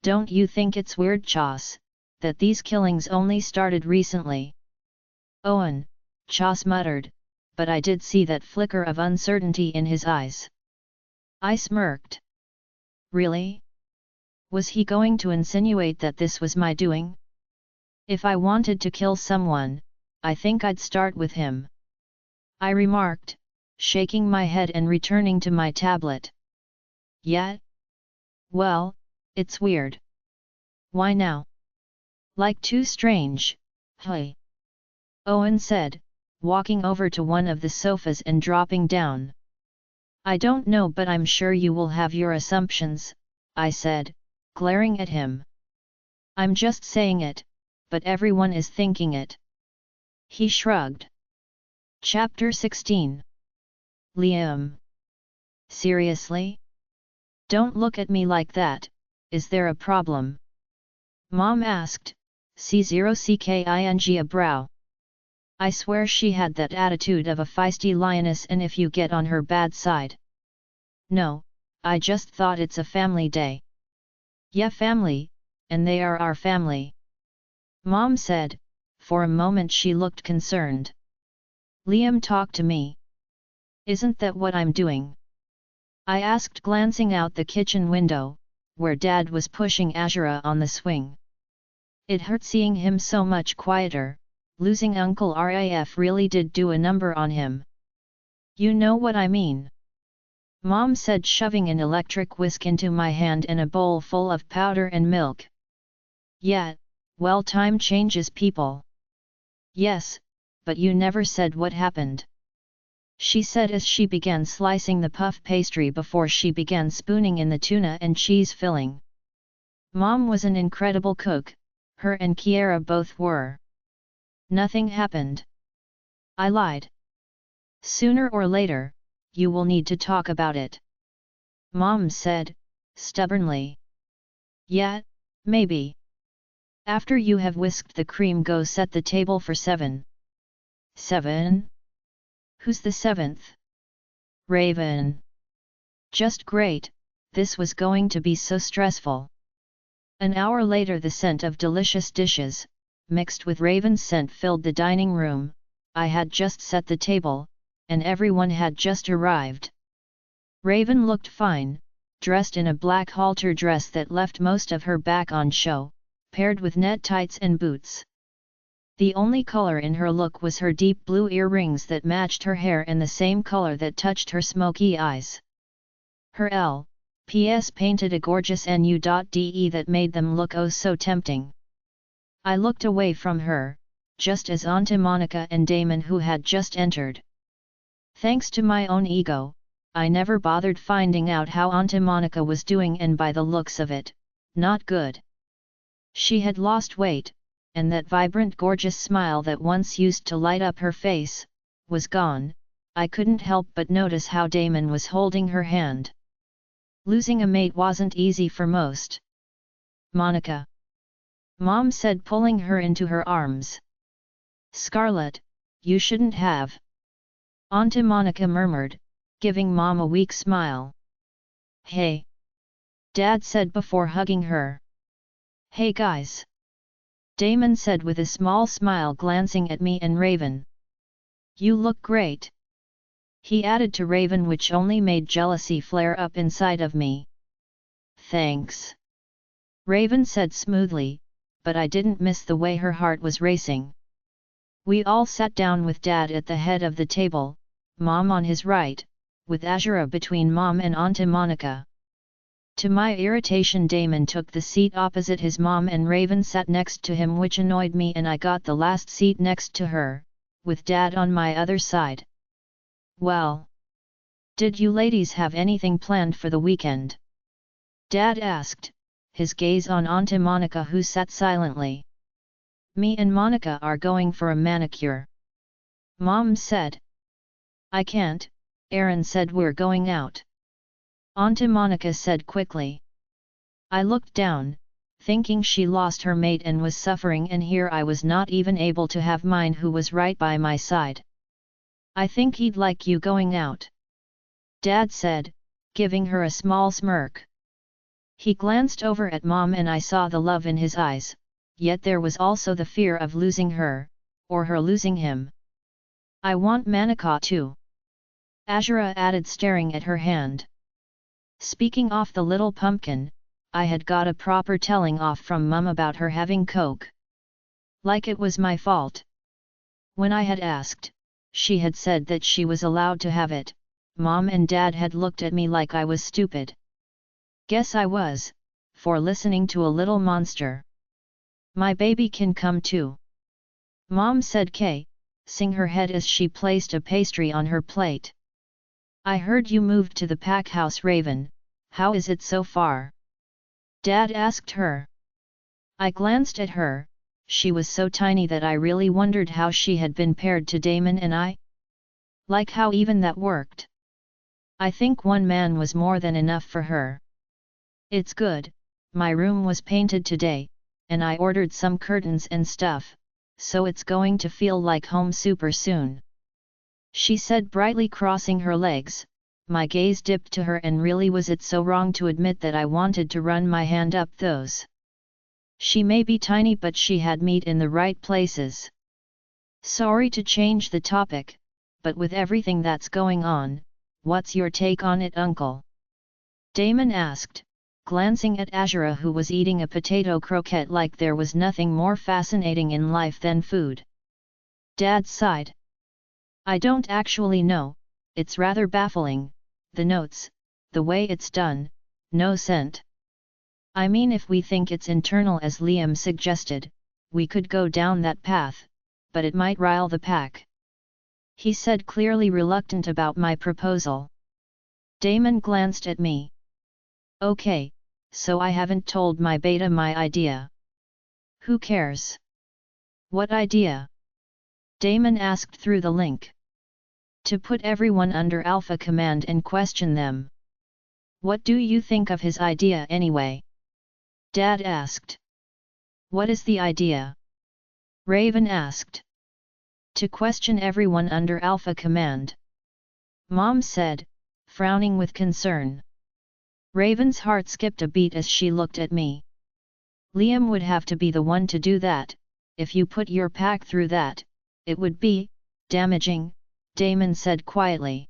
Don't you think it's weird, Chas, that these killings only started recently?" "Owen," Chas muttered, but I did see that flicker of uncertainty in his eyes. I smirked. Really? Was he going to insinuate that this was my doing? If I wanted to kill someone, I think I'd start with him, I remarked, shaking my head and returning to my tablet. "Yeah? Well, it's weird." "Why now?" "Like too strange, hey?" Owen said, walking over to one of the sofas and dropping down. "I don't know, but I'm sure you will have your assumptions," I said, glaring at him. "I'm just saying it, but everyone is thinking it." He shrugged. Chapter 16. Liam. "Seriously? Don't look at me like that, is there a problem?" Mom asked, C0cking a brow. I swear she had that attitude of a feisty lioness, and if you get on her bad side. "No, I just thought it's a family day." "Yeah, family, and they are our family," Mom said. For a moment she looked concerned. "Liam, talk to me. Isn't that what I'm doing?" I asked, glancing out the kitchen window, where Dad was pushing Azura on the swing. It hurt seeing him so much quieter. Losing Uncle Raf really did do a number on him. "You know what I mean," Mom said, shoving an electric whisk into my hand and a bowl full of powder and milk. "Yeah, well, time changes people." "Yes, but you never said what happened," she said as she began slicing the puff pastry before she began spooning in the tuna and cheese filling. Mom was an incredible cook, her and Kiara both were. "Nothing happened," I lied. "Sooner or later, you will need to talk about it," Mom said, stubbornly. "Yeah, maybe. After you have whisked the cream, go set the table for 7. 7? Who's the 7th? Raven. Just great, this was going to be so stressful. An hour later, the scent of delicious dishes, mixed with Raven's scent, filled the dining room. I had just set the table, and everyone had just arrived. Raven looked fine, dressed in a black halter dress that left most of her back on show, paired with net tights and boots. The only color in her look was her deep blue earrings that matched her hair and the same color that touched her smoky eyes. Her L.P.S. painted a gorgeous nu.de that made them look oh so tempting. I looked away from her, just as Auntie Monica and Damon who had just entered. Thanks to my own ego, I never bothered finding out how Auntie Monica was doing, and by the looks of it, not good. She had lost weight, and that vibrant gorgeous smile that once used to light up her face, was gone. I couldn't help but notice how Damon was holding her hand. Losing a mate wasn't easy for most. "Monica," Mom said, pulling her into her arms. "Scarlett, you shouldn't have," Auntie Monica murmured, giving Mom a weak smile. "Hey," Dad said before hugging her. "Hey guys," Damon said with a small smile, glancing at me and Raven. "You look great," he added to Raven, which only made jealousy flare up inside of me. "Thanks," Raven said smoothly, but I didn't miss the way her heart was racing. We all sat down with Dad at the head of the table, Mom on his right, with Azura between Mom and Auntie Monica. To my irritation, Damon took the seat opposite his mom and Raven sat next to him, which annoyed me, and I got the last seat next to her, with Dad on my other side. "Well, did you ladies have anything planned for the weekend?" Dad asked, his gaze on Auntie Monica, who sat silently. "Me and Monica are going for a manicure," Mom said. "I can't," Aaron said. "We're going out," Auntie Monica said quickly. I looked down, thinking she lost her mate and was suffering, and here I was not even able to have mine, who was right by my side. "I think he'd like you going out," Dad said, giving her a small smirk. He glanced over at Mom and I saw the love in his eyes, yet there was also the fear of losing her, or her losing him. "I want Manica too," Azura added, staring at her hand. Speaking off the little pumpkin, I had got a proper telling off from Mum about her having coke. Like it was my fault. When I had asked, she had said that she was allowed to have it. Mom and Dad had looked at me like I was stupid. Guess I was, for listening to a little monster. "My baby can come too," Mom said, kissing her head as she placed a pastry on her plate. "I heard you moved to the pack house, Raven. How is it so far?" Dad asked her. I glanced at her. She was so tiny that I really wondered how she had been paired to Damon and I. Like how even that worked. I think one man was more than enough for her. "It's good, my room was painted today, and I ordered some curtains and stuff, so it's going to feel like home super soon," she said brightly, crossing her legs. My gaze dipped to her, and really was it so wrong to admit that I wanted to run my hand up those? She may be tiny, but she had meat in the right places. "Sorry to change the topic, but with everything that's going on, what's your take on it, Uncle?" Damon asked, glancing at Azura, who was eating a potato croquette like there was nothing more fascinating in life than food. Dad sighed. "I don't actually know, it's rather baffling, the notes, the way it's done, no scent. I mean, if we think it's internal as Liam suggested, we could go down that path, but it might rile the pack," he said, clearly reluctant about my proposal. Damon glanced at me. "Okay, so I haven't told my beta my idea." "Who cares?" "What idea?" Damon asked through the link. "To put everyone under Alpha command and question them." "What do you think of his idea anyway?" Dad asked. "What is the idea?" Raven asked. "To question everyone under Alpha command," Mom said, frowning with concern. Raven's heart skipped a beat as she looked at me. "Liam would have to be the one to do that. If you put your pack through that, it would be damaging," Damon said quietly.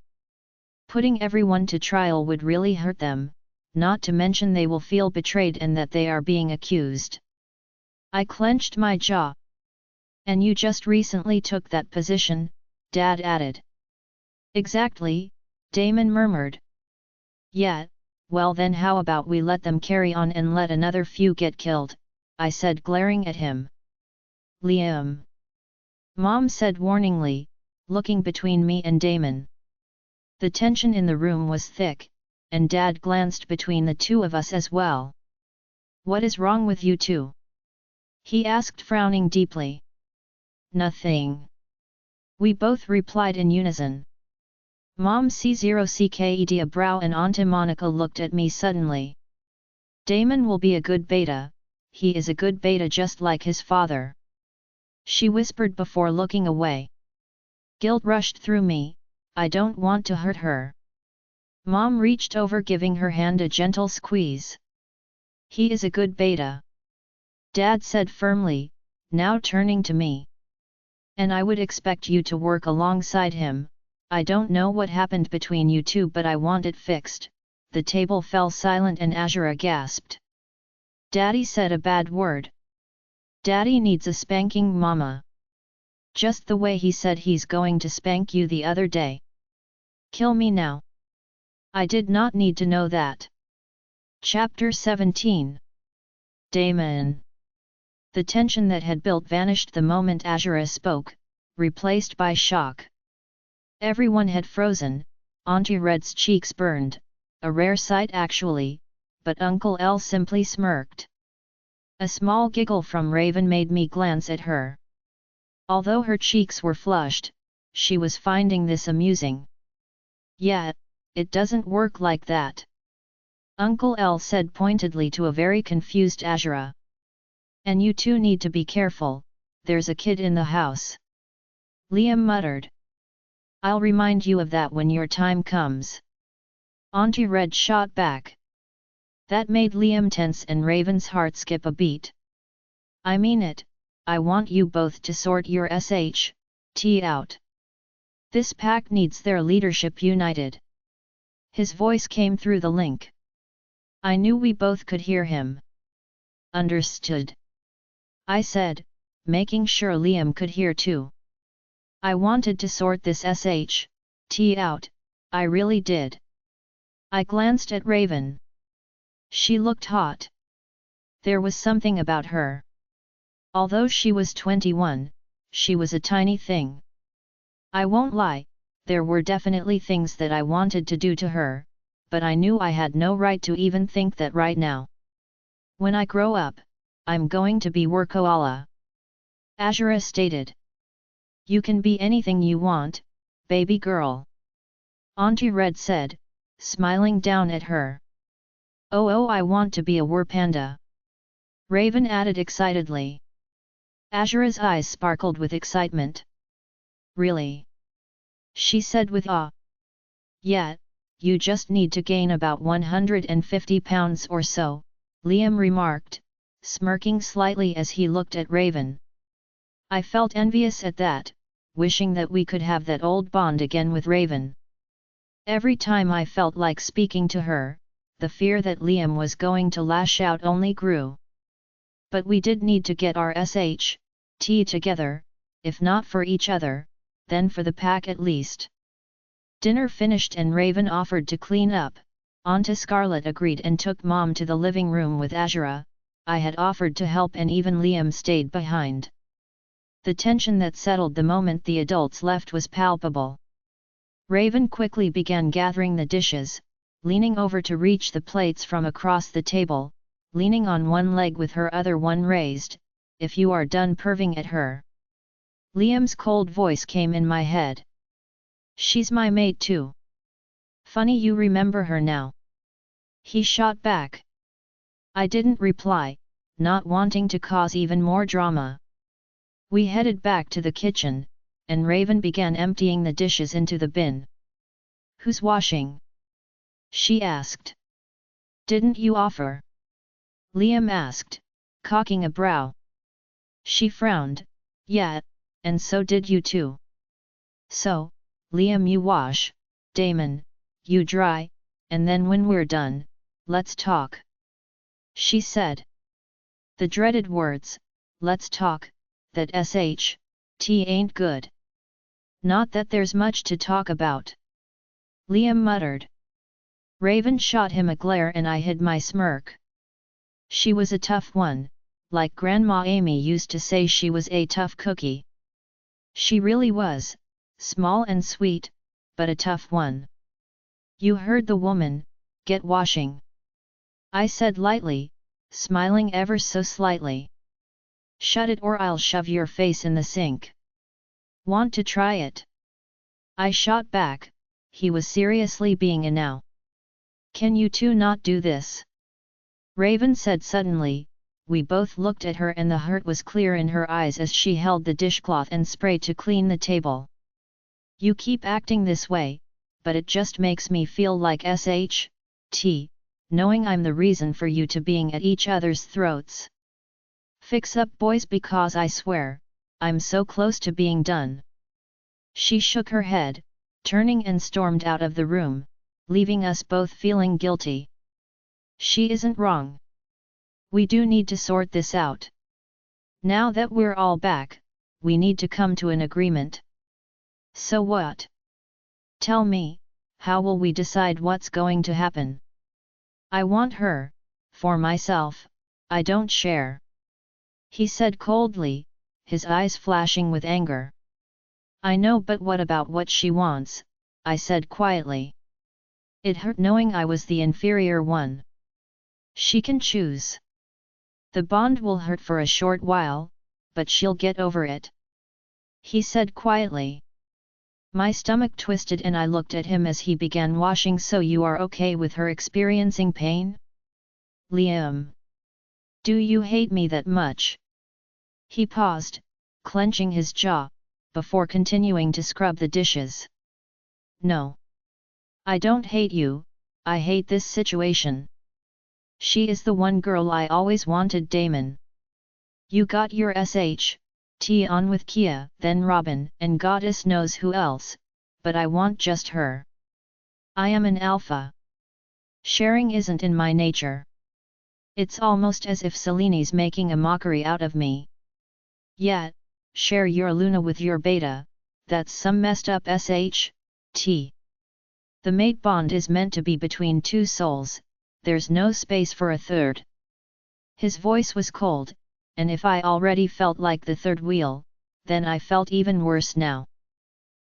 "Putting everyone to trial would really hurt them, not to mention they will feel betrayed and that they are being accused." I clenched my jaw. And you just recently took that position, Dad added. Exactly, Damon murmured. Yeah, well then how about we let them carry on and let another few get killed, I said glaring at him. Liam. Mom said warningly, looking between me and Damon. The tension in the room was thick, and Dad glanced between the two of us as well. What is wrong with you two? He asked, frowning deeply. Nothing. We both replied in unison. Mom C0CKED a brow and Auntie Monica looked at me suddenly. Damon will be a good beta, he is a good beta just like his father. She whispered before looking away. Guilt rushed through me, I don't want to hurt her. Mom reached over giving her hand a gentle squeeze. He is a good beta. Dad said firmly, now turning to me. And I would expect you to work alongside him. I don't know what happened between you two but I want it fixed. The table fell silent and Azura gasped. Daddy said a bad word. Daddy needs a spanking, Mama. Just the way he said he's going to spank you the other day. Kill me now. I did not need to know that. Chapter 17. Damon. The tension that had built vanished the moment Azura spoke, replaced by shock. Everyone had frozen, Auntie Red's cheeks burned, a rare sight actually, but Uncle L simply smirked. A small giggle from Raven made me glance at her. Although her cheeks were flushed, she was finding this amusing. Yeah, it doesn't work like that. Uncle L said pointedly to a very confused Azura. And you two need to be careful, there's a kid in the house. Liam muttered. I'll remind you of that when your time comes. Auntie Red shot back. That made Liam tense and Raven's heart skip a beat. I mean it, I want you both to sort your SHT out. This pack needs their leadership united. His voice came through the link. I knew we both could hear him. Understood. I said, making sure Liam could hear too. I wanted to sort this SHT out, I really did. I glanced at Raven. She looked hot. There was something about her. Although she was 21, she was a tiny thing. I won't lie, there were definitely things that I wanted to do to her, but I knew I had no right to even think that right now. When I grow up, I'm going to be Workoala. Azura stated. You can be anything you want, baby girl. Auntie Red said, smiling down at her. Oh, I want to be a werepanda. Raven added excitedly. Azura's eyes sparkled with excitement. Really? She said with awe. Yeah, you just need to gain about 150 pounds or so, Liam remarked, smirking slightly as he looked at Raven. I felt envious at that, wishing that we could have that old bond again with Raven. Every time I felt like speaking to her, the fear that Liam was going to lash out only grew. But we did need to get our SHT together, if not for each other, then for the pack at least. Dinner finished and Raven offered to clean up. Auntie Scarlet agreed and took Mom to the living room with Azura. I had offered to help and even Liam stayed behind. The tension that settled the moment the adults left was palpable. Raven quickly began gathering the dishes, leaning over to reach the plates from across the table, leaning on one leg with her other one raised. If you are done perving at her. Liam's cold voice came in my head. She's my mate too. Funny you remember her now. He shot back. I didn't reply, not wanting to cause even more drama. We headed back to the kitchen, and Raven began emptying the dishes into the bin. Who's washing? She asked. Didn't you offer? Liam asked, cocking a brow. She frowned. Yeah, and so did you too. So, Liam you wash, Damon, you dry, and then when we're done, let's talk. She said. The dreaded words, let's talk, that sh.t ain't good. Not that there's much to talk about. Liam muttered. Raven shot him a glare and I hid my smirk. She was a tough one, like Grandma Amy used to say she was a tough cookie. She really was, small and sweet, but a tough one. You heard the woman, get washing. I said lightly, smiling ever so slightly. Shut it or I'll shove your face in the sink. Want to try it? I shot back, he was seriously being a now. Can you two not do this? Raven said suddenly. We both looked at her and the hurt was clear in her eyes as she held the dishcloth and spray to clean the table. You keep acting this way, but it just makes me feel like sh.t, knowing I'm the reason for you to being at each other's throats. Fix up boys because I swear, I'm so close to being done. She shook her head, turning and stormed out of the room, leaving us both feeling guilty. She isn't wrong. We do need to sort this out. Now that we're all back, we need to come to an agreement. So what? Tell me, how will we decide what's going to happen? I want her, for myself, I don't share. He said coldly, his eyes flashing with anger. I know, but what about what she wants? I said quietly. It hurt knowing I was the inferior one. She can choose. The bond will hurt for a short while, but she'll get over it. He said quietly. My stomach twisted and I looked at him as he began washing. So you are okay with her experiencing pain? Liam. Do you hate me that much? He paused, clenching his jaw, before continuing to scrub the dishes. No. I don't hate you, I hate this situation. She is the one girl I always wanted, Damon. You got your sh.t on with Kia, then Robin, and goddess knows who else, but I want just her. I am an alpha. Sharing isn't in my nature. It's almost as if Seleni's making a mockery out of me. Yet, share your Luna with your beta, that's some messed up sh.t. The mate bond is meant to be between two souls, there's no space for a third. His voice was cold, and if I already felt like the third wheel, then I felt even worse now.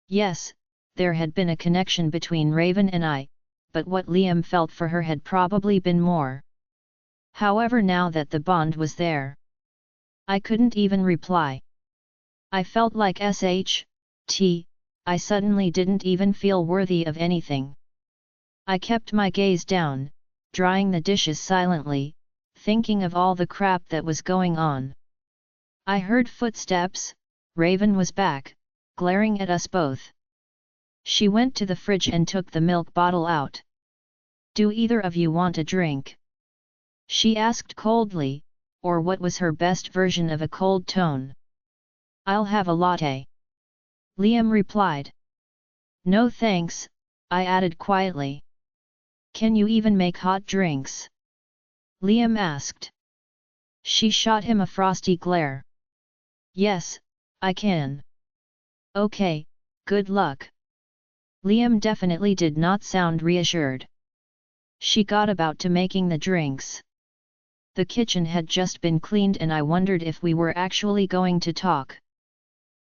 Yes, there had been a connection between Raven and I, but what Liam felt for her had probably been more. However, now that the bond was there, I couldn't even reply. I felt like sh.t, I suddenly didn't even feel worthy of anything. I kept my gaze down, drying the dishes silently, thinking of all the crap that was going on. I heard footsteps. Raven was back, glaring at us both. She went to the fridge and took the milk bottle out. Do either of you want a drink? She asked coldly, or what was her best version of a cold tone. I'll have a latte. Liam replied. No thanks, I added quietly. Can you even make hot drinks? Liam asked. She shot him a frosty glare. Yes, I can. Okay, good luck. Liam definitely did not sound reassured. She got about to making the drinks. The kitchen had just been cleaned and I wondered if we were actually going to talk.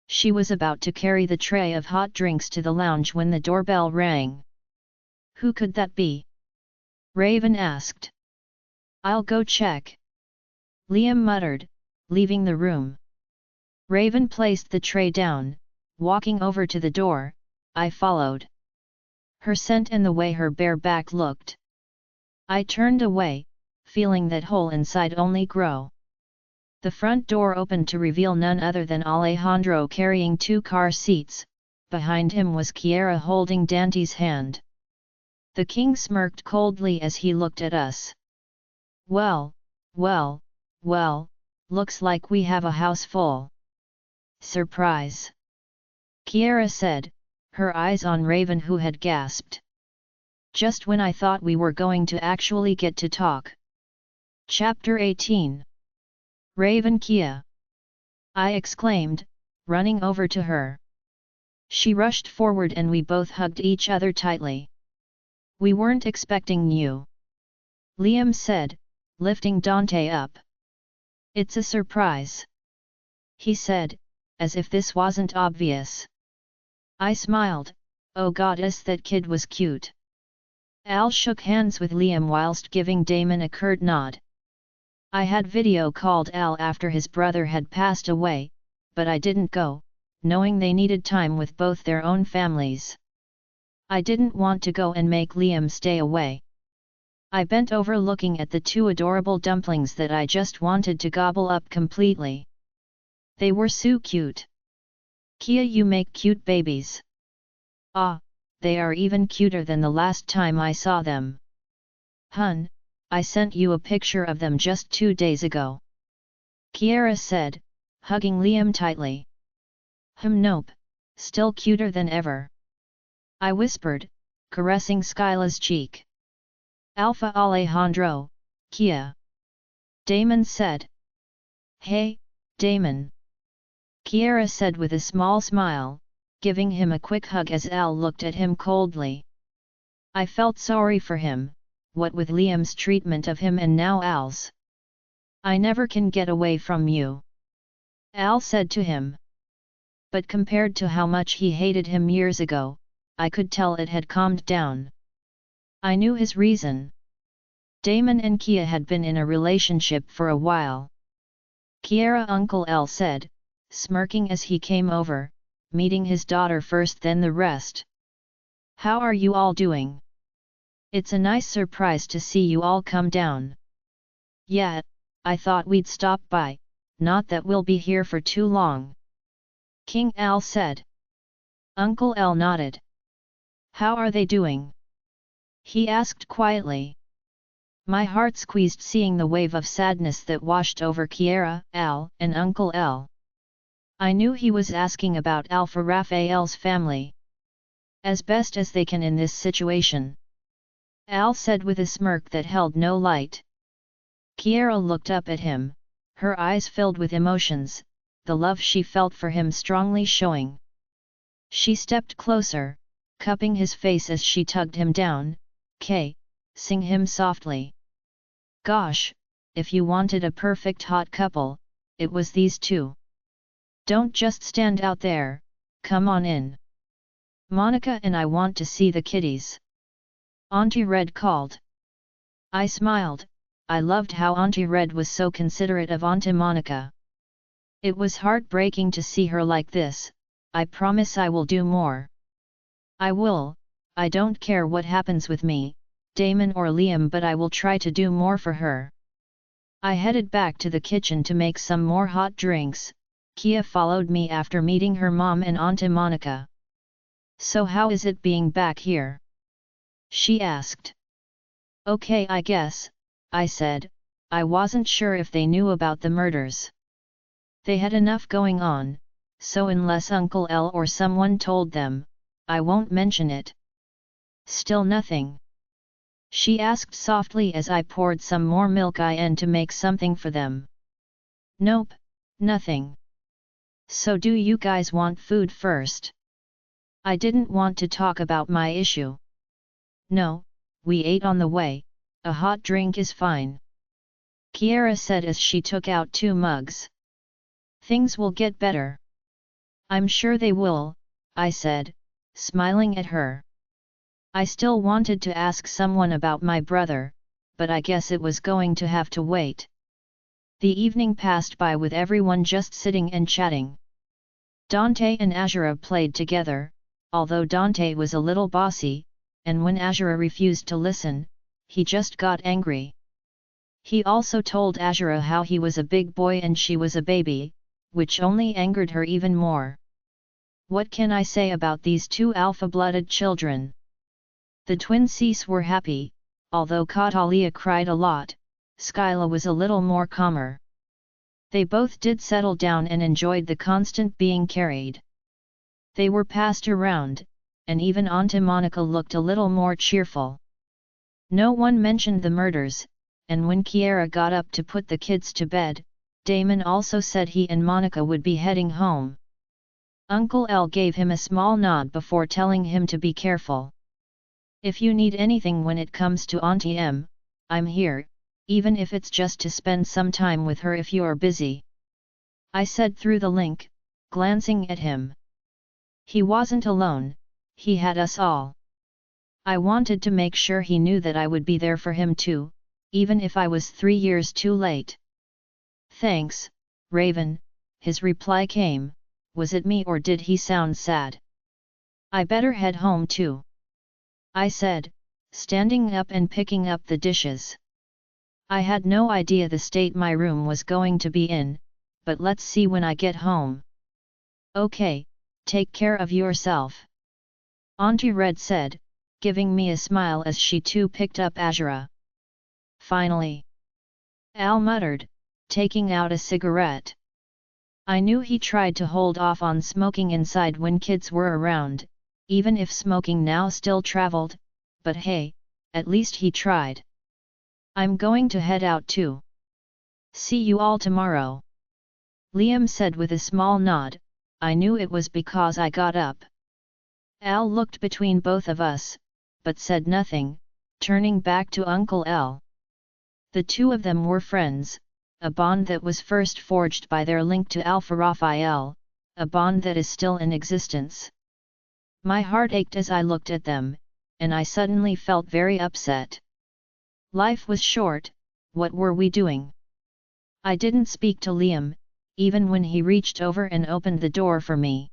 She was about to carry the tray of hot drinks to the lounge when the doorbell rang. Who could that be? Raven asked. I'll go check. Liam muttered, leaving the room. Raven placed the tray down, walking over to the door. I followed. Her scent and the way her bare back looked. I turned away, feeling that hole inside only grow. The front door opened to reveal none other than Alejandro carrying 2 car seats. Behind him was Kiera holding Dante's hand. The king smirked coldly as he looked at us. Well, well, well, looks like we have a house full. Surprise! Kiera said, her eyes on Raven, who had gasped. Just when I thought we were going to actually get to talk. Chapter 18. Raven Kia. I exclaimed, running over to her. She rushed forward and we both hugged each other tightly. We weren't expecting you, Liam said, lifting Dante up. It's a surprise, he said, as if this wasn't obvious. I smiled. Oh goddess, that kid was cute. Al shook hands with Liam whilst giving Damon a curt nod. I had video called Al after his brother had passed away, but I didn't go, knowing they needed time with both their own families. I didn't want to go and make Liam stay away. I bent over looking at the two adorable dumplings that I just wanted to gobble up completely. They were so cute. Kia, you make cute babies. Ah, they are even cuter than the last time I saw them. Hun, I sent you a picture of them just 2 days ago, Kiara said, hugging Liam tightly. Nope, still cuter than ever, I whispered, caressing Skyla's cheek. Alpha Alejandro, Kia, Damon said. Hey, Damon, Kiara said with a small smile, giving him a quick hug as Al looked at him coldly. I felt sorry for him, what with Liam's treatment of him and now Al's. I never can get away from you, Al said to him. But compared to how much he hated him years ago, I could tell it had calmed down. I knew his reason. Damon and Kia had been in a relationship for a while. Kiara, Uncle L said, smirking as he came over, meeting his daughter first then the rest. How are you all doing? It's a nice surprise to see you all come down. Yeah, I thought we'd stop by, not that we'll be here for too long, King Al said. Uncle L nodded. How are they doing? He asked quietly. My heart squeezed seeing the wave of sadness that washed over Kiara, Al, and Uncle L. I knew he was asking about Alpha Raphael's family. As best as they can in this situation, Al said with a smirk that held no light. Kiara looked up at him, her eyes filled with emotions, the love she felt for him strongly showing. She stepped closer, cupping his face as she tugged him down. Sing him softly. Gosh, if you wanted a perfect hot couple, it was these two. Don't just stand out there, come on in. Monica and I want to see the kitties, Auntie Red called. I smiled. I loved how Auntie Red was so considerate of Auntie Monica. It was heartbreaking to see her like this. I promise I will do more. I will, I don't care what happens with me, Damon or Liam, but I will try to do more for her. I headed back to the kitchen to make some more hot drinks. Kia followed me after meeting her mom and Auntie Monica. So how is it being back here? She asked. Okay, I guess, I said. I wasn't sure if they knew about the murders. They had enough going on, so unless Uncle L or someone told them, I won't mention it. Still nothing? She asked softly as I poured some more milk in to make something for them. Nope, nothing. So do you guys want food first? I didn't want to talk about my issue. No, we ate on the way, a hot drink is fine, Kiara said as she took out 2 mugs. Things will get better. I'm sure they will, I said, smiling at her. I still wanted to ask someone about my brother, but I guess it was going to have to wait. The evening passed by with everyone just sitting and chatting. Dante and Azura played together, although Dante was a little bossy, and when Azura refused to listen, he just got angry. He also told Azura how he was a big boy and she was a baby, which only angered her even more. What can I say about these 2 alpha-blooded children? The twin Cease were happy, although Catalia cried a lot. Skyla was a little more calmer. They both did settle down and enjoyed the constant being carried. They were passed around, and even Auntie Monica looked a little more cheerful. No one mentioned the murders, and when Kiara got up to put the kids to bed, Damon also said he and Monica would be heading home. Uncle L gave him a small nod before telling him to be careful. If you need anything when it comes to Auntie M, I'm here, even if it's just to spend some time with her if you're busy. I said through the link, glancing at him. He wasn't alone, he had us all. I wanted to make sure he knew that I would be there for him too, even if I was 3 years too late. Thanks, Raven, his reply came. Was it me or did he sound sad? I better head home too, I said, standing up and picking up the dishes. I had no idea the state my room was going to be in, but let's see when I get home. Okay, take care of yourself, Auntie Red said, giving me a smile as she too picked up Azura. Finally, Al muttered, taking out a cigarette. I knew he tried to hold off on smoking inside when kids were around, even if smoking now still traveled, but hey, at least he tried. I'm going to head out too. See you all tomorrow, Liam said with a small nod. I knew it was because I got up. Al looked between both of us, but said nothing, turning back to Uncle L. The two of them were friends, a bond that was first forged by their link to Alpha Raphael, a bond that is still in existence. My heart ached as I looked at them, and I suddenly felt very upset. Life was short, what were we doing? I didn't speak to Liam, even when he reached over and opened the door for me.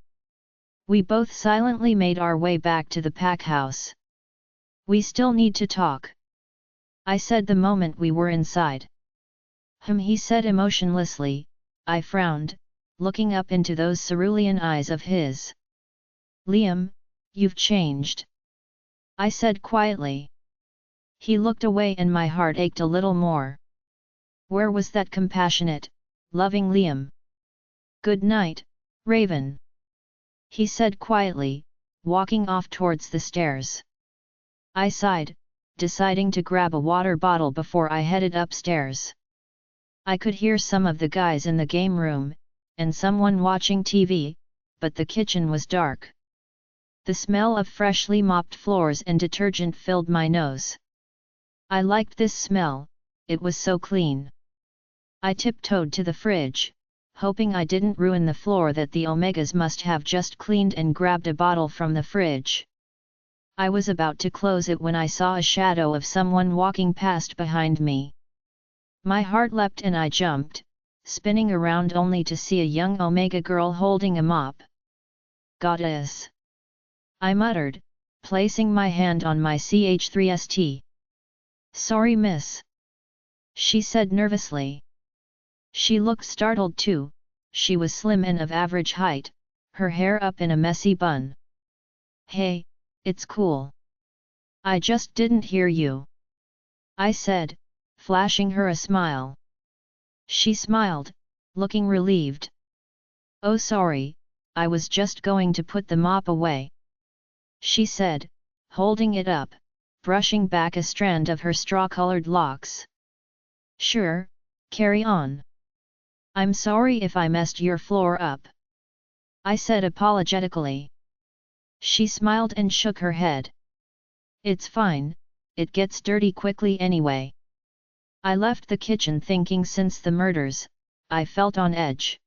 We both silently made our way back to the pack house. We still need to talk, I said the moment we were inside. He said emotionlessly. I frowned, looking up into those cerulean eyes of his. Liam, you've changed, I said quietly. He looked away and my heart ached a little more. Where was that compassionate, loving Liam? Good night, Raven, he said quietly, walking off towards the stairs. I sighed, deciding to grab a water bottle before I headed upstairs. I could hear some of the guys in the game room, and someone watching TV, but the kitchen was dark. The smell of freshly mopped floors and detergent filled my nose. I liked this smell, it was so clean. I tiptoed to the fridge, hoping I didn't ruin the floor that the Omegas must have just cleaned, and grabbed a bottle from the fridge. I was about to close it when I saw a shadow of someone walking past behind me. My heart leapt and I jumped, spinning around only to see a young Omega girl holding a mop. Goddess, I muttered, placing my hand on my CH3ST. Sorry miss, she said nervously. She looked startled too. She was slim and of average height, her hair up in a messy bun. Hey, it's cool. I just didn't hear you, I said, flashing her a smile. She smiled, looking relieved. Oh sorry, I was just going to put the mop away, she said, holding it up, brushing back a strand of her straw-colored locks. Sure, carry on. I'm sorry if I messed your floor up, I said apologetically. She smiled and shook her head. It's fine, it gets dirty quickly anyway. I left the kitchen thinking since the murders, I felt on edge.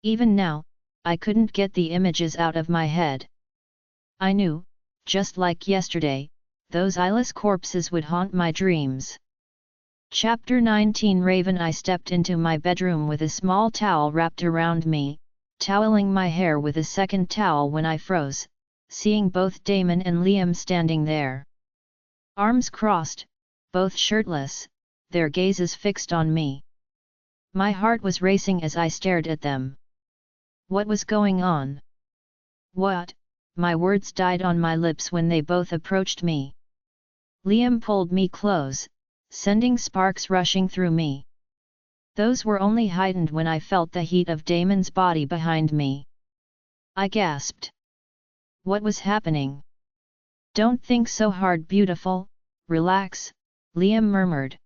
Even now, I couldn't get the images out of my head. I knew, just like yesterday, those eyeless corpses would haunt my dreams. Chapter 19 Raven. I stepped into my bedroom with a small towel wrapped around me, toweling my hair with a second towel when I froze, seeing both Damon and Liam standing there. Arms crossed, both shirtless, their gazes fixed on me. My heart was racing as I stared at them. What was going on? What? My words died on my lips when they both approached me. Liam pulled me close, sending sparks rushing through me. Those were only heightened when I felt the heat of Damon's body behind me. I gasped. What was happening? Don't think so hard, beautiful, relax, Liam murmured.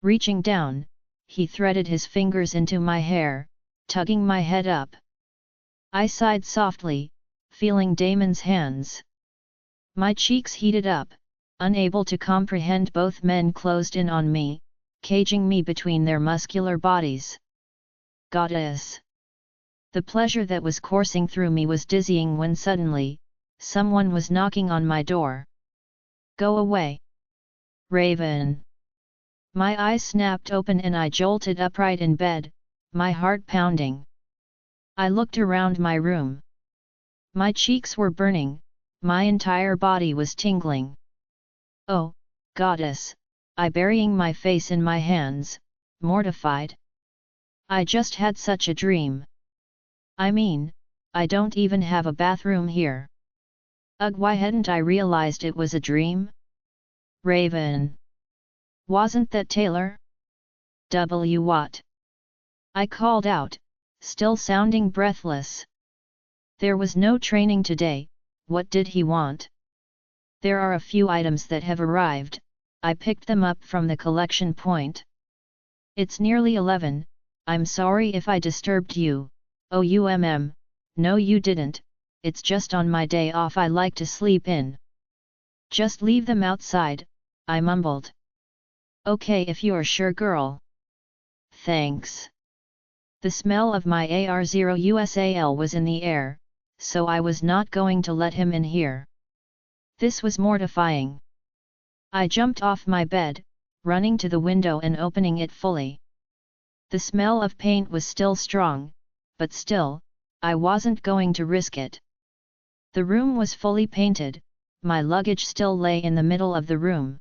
Reaching down, he threaded his fingers into my hair, tugging my head up. I sighed softly, feeling Damon's hands. My cheeks heated up, unable to comprehend. Both men closed in on me, caging me between their muscular bodies. Goddess! The pleasure that was coursing through me was dizzying when suddenly, someone was knocking on my door. Go away! Raven! My eyes snapped open and I jolted upright in bed, my heart pounding. I looked around my room. My cheeks were burning, my entire body was tingling. Oh, goddess! I burying my face in my hands, mortified. I just had such a dream. I mean, I don't even have a bathroom here. Ugh, why hadn't I realized it was a dream? Raven! Wasn't that Taylor? What? I called out, still sounding breathless. There was no training today. What did he want? There are a few items that have arrived. I picked them up from the collection point. It's nearly 11, I'm sorry if I disturbed you. Oh no you didn't, it's just on my day off I like to sleep in. Just leave them outside, I mumbled. Okay if you're sure girl. Thanks. The smell of my AR-0USAL was in the air, so I was not going to let him in here. This was mortifying. I jumped off my bed, running to the window and opening it fully. The smell of paint was still strong, but still, I wasn't going to risk it. The room was fully painted, my luggage still lay in the middle of the room.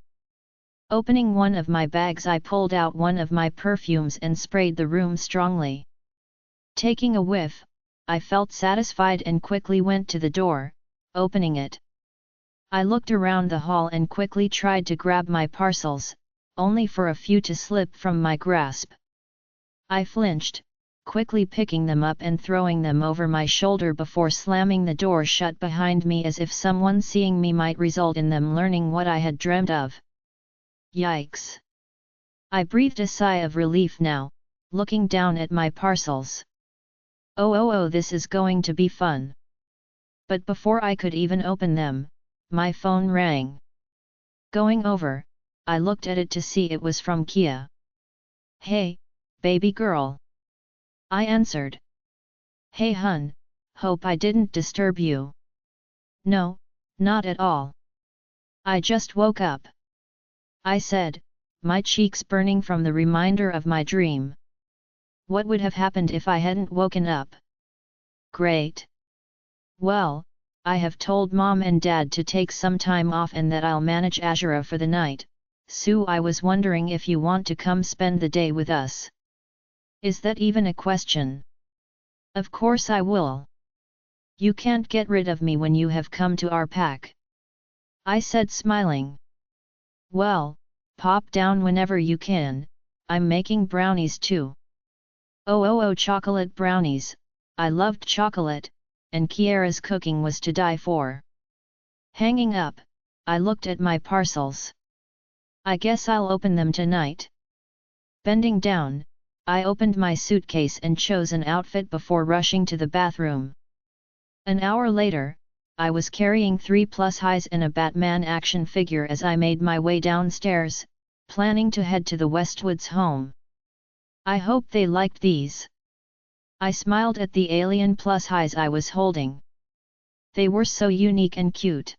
Opening one of my bags, I pulled out one of my perfumes and sprayed the room strongly. Taking a whiff, I felt satisfied and quickly went to the door, opening it. I looked around the hall and quickly tried to grab my parcels, only for a few to slip from my grasp. I flinched, quickly picking them up and throwing them over my shoulder before slamming the door shut behind me, as if someone seeing me might result in them learning what I had dreamt of. Yikes! I breathed a sigh of relief now, looking down at my parcels. Oh, this is going to be fun. But before I could even open them, my phone rang. Going over, I looked at it to see it was from Kia. Hey, baby girl. I answered. Hey hun, hope I didn't disturb you. No, not at all. I just woke up. I said, my cheeks burning from the reminder of my dream. What would have happened if I hadn't woken up? Great. Well, I have told mom and dad to take some time off and that I'll manage Azura for the night. Sue, I was wondering if you want to come spend the day with us. Is that even a question? Of course I will. You can't get rid of me when you have come to our pack. I said, smiling. Well, pop down whenever you can, I'm making brownies too. Oh, chocolate brownies, I loved chocolate, and Kiara's cooking was to die for. Hanging up, I looked at my parcels. I guess I'll open them tonight. Bending down, I opened my suitcase and chose an outfit before rushing to the bathroom. An hour later, I was carrying 3+ highs and a Batman action figure as I made my way downstairs, planning to head to the Westwoods home. I hope they liked these. I smiled at the alien +highs I was holding. They were so unique and cute.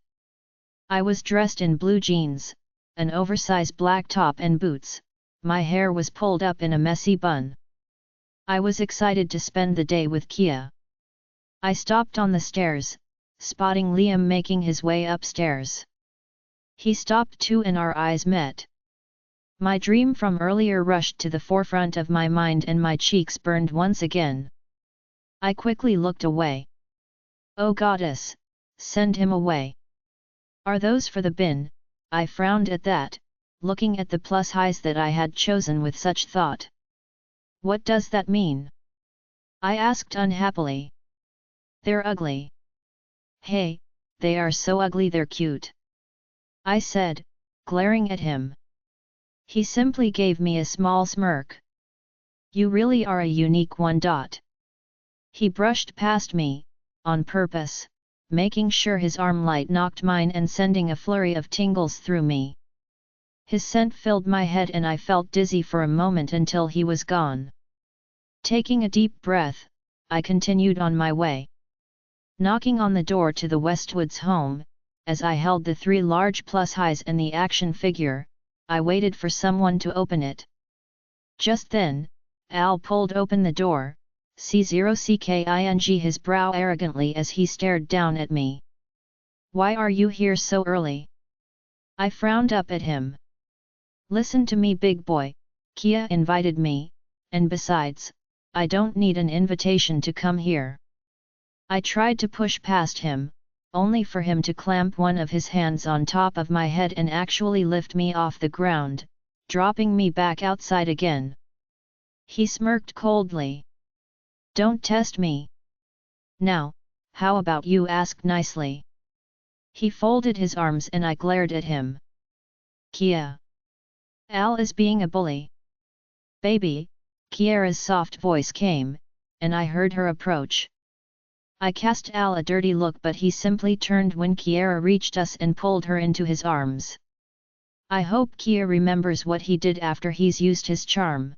I was dressed in blue jeans, an oversized black top and boots. My hair was pulled up in a messy bun. I was excited to spend the day with Kia. I stopped on the stairs, spotting Liam making his way upstairs. He stopped too and our eyes met. My dream from earlier rushed to the forefront of my mind and my cheeks burned once again. I quickly looked away. Oh goddess, send him away. Are those for the bin? I frowned at that, looking at the +highs that I had chosen with such thought. What does that mean? I asked unhappily. They're ugly. Hey, they are so ugly they're cute. I said, glaring at him. He simply gave me a small smirk. You really are a unique one. He brushed past me, on purpose, making sure his arm light knocked mine and sending a flurry of tingles through me. His scent filled my head and I felt dizzy for a moment until he was gone. Taking a deep breath, I continued on my way. Knocking on the door to the Westwoods home, as I held the 3 large plus highs and the action figure, I waited for someone to open it. Just then, Al pulled open the door, C0CKING, his brow arrogantly as he stared down at me. Why are you here so early? I frowned up at him. Listen to me, big boy, Kia invited me, and besides, I don't need an invitation to come here. I tried to push past him, only for him to clamp one of his hands on top of my head and actually lift me off the ground, dropping me back outside again. He smirked coldly. Don't test me. Now, how about you ask nicely? He folded his arms and I glared at him. Kia. Al is being a bully. Baby, Kiara's soft voice came, and I heard her approach. I cast Al a dirty look, but he simply turned when Kiara reached us and pulled her into his arms. I hope Kia remembers what he did after he's used his charm.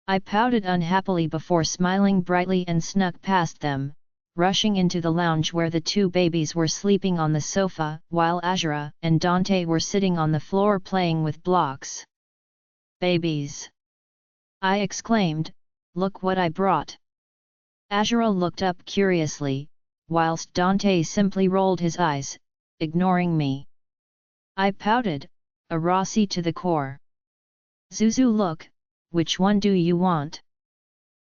I pouted unhappily before smiling brightly and snuck past them, rushing into the lounge where the 2 babies were sleeping on the sofa while Azura and Dante were sitting on the floor playing with blocks. Babies! I exclaimed, look what I brought. Azura looked up curiously, whilst Dante simply rolled his eyes, ignoring me. I pouted, a Rossi to the core. Zuzu, look, which one do you want?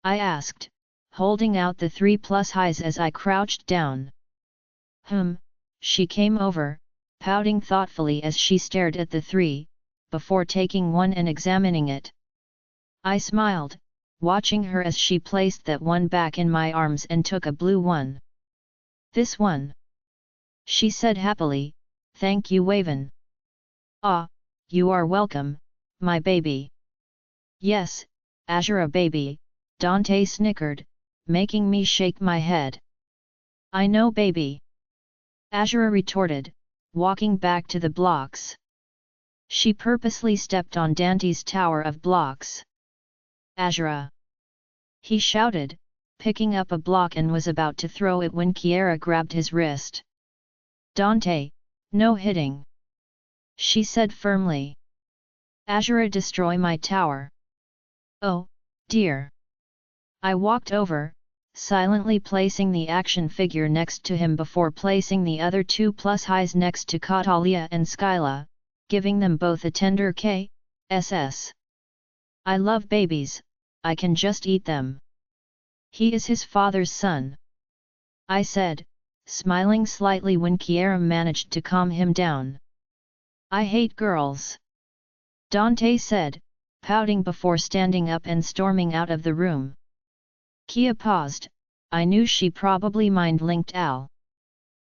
I asked, holding out the 3 plus highs as I crouched down. She came over, pouting thoughtfully as she stared at the 3, before taking one and examining it. I smiled, watching her as she placed that one back in my arms and took a blue one. This one? She said happily, thank you, Waven. Ah, you are welcome, my baby. Yes, Azura baby, Dante snickered, making me shake my head. I know, baby. Azura retorted, walking back to the blocks. She purposely stepped on Dante's tower of blocks. Azura! He shouted, picking up a block and was about to throw it when Kiara grabbed his wrist. Dante, no hitting! She said firmly. Azura, destroy my tower. Oh, dear! I walked over, silently placing the action figure next to him before placing the other 2 plus highs next to Katalia and Skyla, giving them both a tender KSS. I love babies, I can just eat them. He is his father's son. I said, smiling slightly when Kiara managed to calm him down. I hate girls. Dante said, pouting before standing up and storming out of the room. Kia paused, I knew she probably mind-linked Al.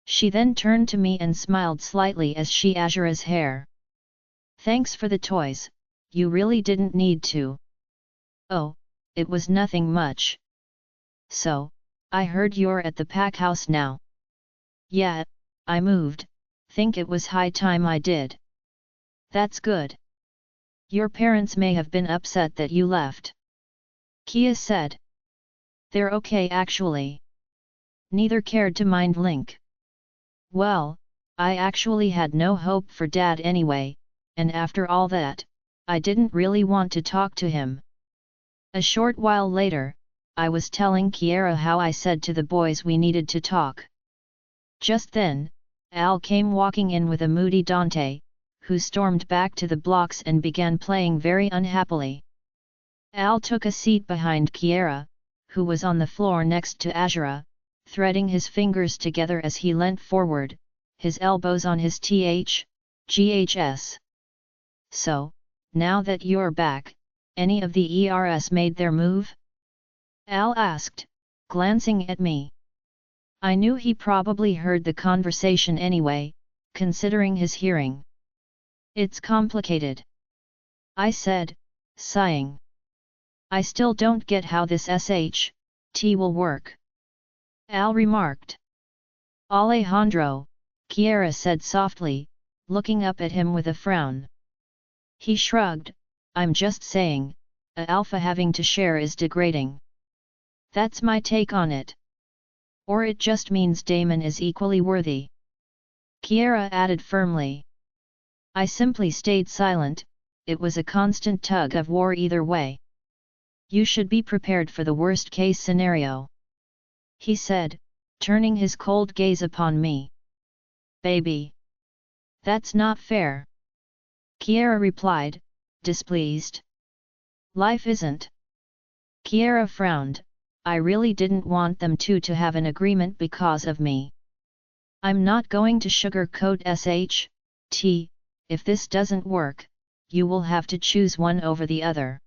She then turned to me and smiled slightly as she Azura's hair. Thanks for the toys, you really didn't need to. Oh, it was nothing much. So, I heard you're at the pack house now. Yeah, I moved, think it was high time I did. That's good. Your parents may have been upset that you left. Kia said. They're okay actually. Neither cared to mind link. Well, I actually had no hope for Dad anyway, and after all that, I didn't really want to talk to him. A short while later, I was telling Kiara how I said to the boys we needed to talk. Just then, Al came walking in with a moody Dante, who stormed back to the blocks and began playing very unhappily. Al took a seat behind Kiara, who was on the floor next to Azura, threading his fingers together as he leant forward, his elbows on his GHS. So, now that you're back, any of the ERS made their move? Al asked, glancing at me. I knew he probably heard the conversation anyway, considering his hearing. It's complicated. I said, sighing. I still don't get how this SHT will work, Al remarked. Alejandro, Kiera said softly, looking up at him with a frown. He shrugged, I'm just saying, a alpha having to share is degrading. That's my take on it. Or it just means Damon is equally worthy. Kiera added firmly. I simply stayed silent, it was a constant tug of war either way. You should be prepared for the worst case scenario, he said, turning his cold gaze upon me. Baby. That's not fair. Kiera replied, displeased. Life isn't. Kiera frowned, I really didn't want them to have an agreement because of me. I'm not going to sugarcoat SHT, if this doesn't work, you will have to choose one over the other.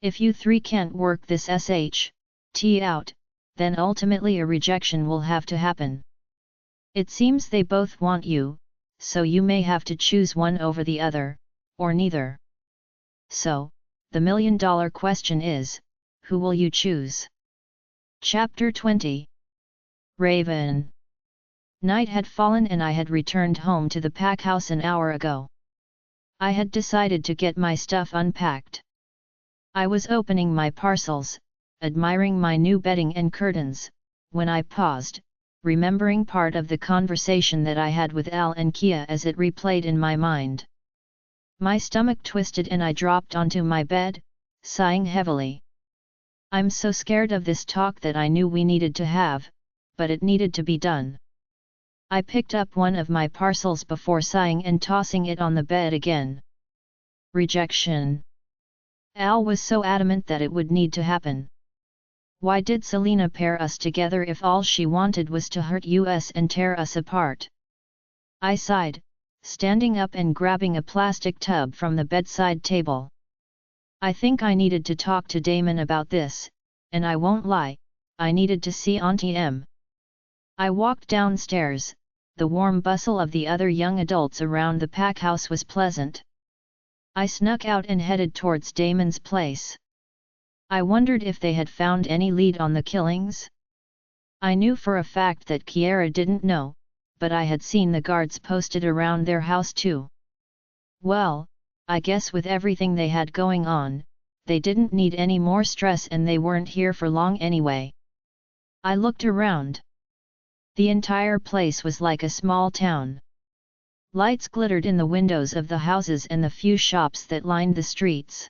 If you three can't work this SHT out, then ultimately a rejection will have to happen. It seems they both want you, so you may have to choose one over the other, or neither. So, the million-dollar question is, who will you choose? Chapter 20. Raven. Night had fallen and I had returned home to the pack house an hour ago. I had decided to get my stuff unpacked. I was opening my parcels, admiring my new bedding and curtains, when I paused, remembering part of the conversation that I had with Al and Kia as it replayed in my mind. My stomach twisted and I dropped onto my bed, sighing heavily. I'm so scared of this talk that I knew we needed to have, but it needed to be done. I picked up one of my parcels before sighing and tossing it on the bed again. Rejection. Al was so adamant that it would need to happen. Why did Selena pair us together if all she wanted was to hurt us and tear us apart? I sighed, standing up and grabbing a plastic tub from the bedside table. I think I needed to talk to Damon about this, and I won't lie, I needed to see Auntie M. I walked downstairs, the warm bustle of the other young adults around the pack house was pleasant. I snuck out and headed towards Damon's place. I wondered if they had found any lead on the killings. I knew for a fact that Kiera didn't know, but I had seen the guards posted around their house too. Well, I guess with everything they had going on, they didn't need any more stress and they weren't here for long anyway. I looked around. The entire place was like a small town. Lights glittered in the windows of the houses and the few shops that lined the streets.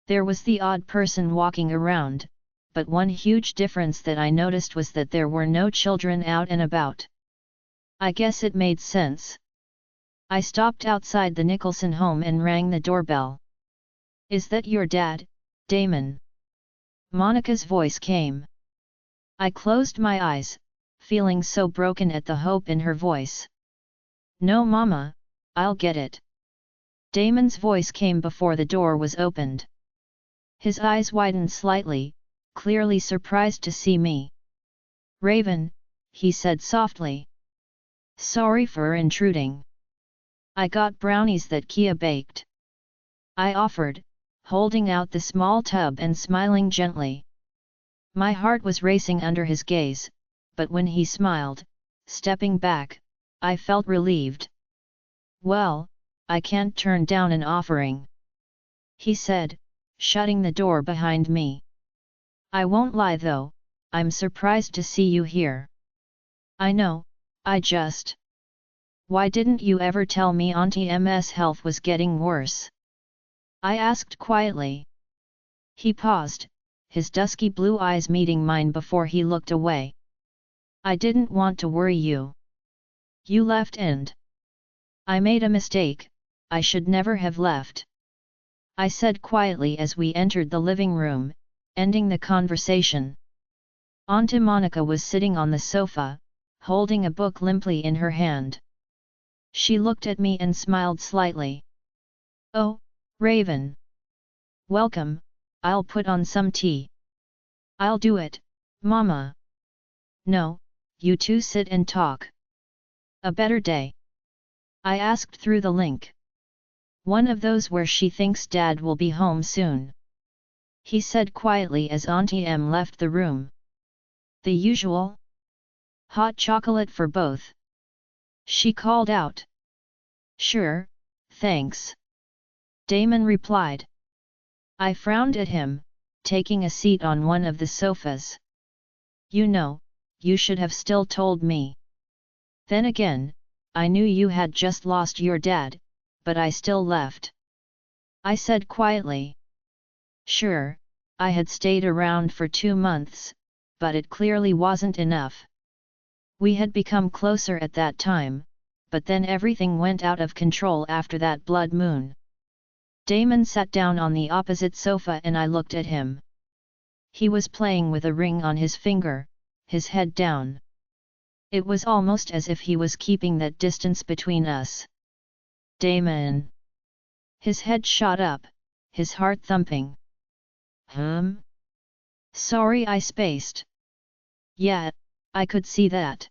There was the odd person walking around, but one huge difference that I noticed was that there were no children out and about. I guess it made sense. I stopped outside the Nicholson home and rang the doorbell. Is that your dad, Damon? Monica's voice came. I closed my eyes, feeling so broken at the hope in her voice. No mama, I'll get it. Damon's voice came before the door was opened. His eyes widened slightly, clearly surprised to see me. Raven, he said softly. Sorry for intruding. I got brownies that Kia baked. I offered, holding out the small tub and smiling gently. My heart was racing under his gaze, but when he smiled, stepping back, I felt relieved. Well, I can't turn down an offering, he said, shutting the door behind me. I won't lie though, I'm surprised to see you here. I know, I just... Why didn't you ever tell me Auntie M's health was getting worse? I asked quietly. He paused, his dusky blue eyes meeting mine before he looked away. I didn't want to worry you. You left and... I made a mistake, I should never have left. I said quietly as we entered the living room, ending the conversation. Auntie Monica was sitting on the sofa, holding a book limply in her hand. She looked at me and smiled slightly. Oh, Raven. Welcome, I'll put on some tea. I'll do it, Mama. No, you two sit and talk. A better day? I asked through the link. One of those where she thinks Dad will be home soon. he said quietly as Auntie M left the room. The usual? Hot chocolate for both. She called out. Sure, thanks. Damon replied. I frowned at him, taking a seat on one of the sofas. You know, you should have still told me. Then again, I knew you had just lost your dad, but I still left. I said quietly. Sure, I had stayed around for 2 months, but it clearly wasn't enough. We had become closer at that time, but then everything went out of control after that blood moon. Damon sat down on the opposite sofa and I looked at him. He was playing with a ring on his finger, his head down. It was almost as if he was keeping that distance between us. Damon. His head shot up, his heart thumping. Sorry, I spaced. Yeah, I could see that.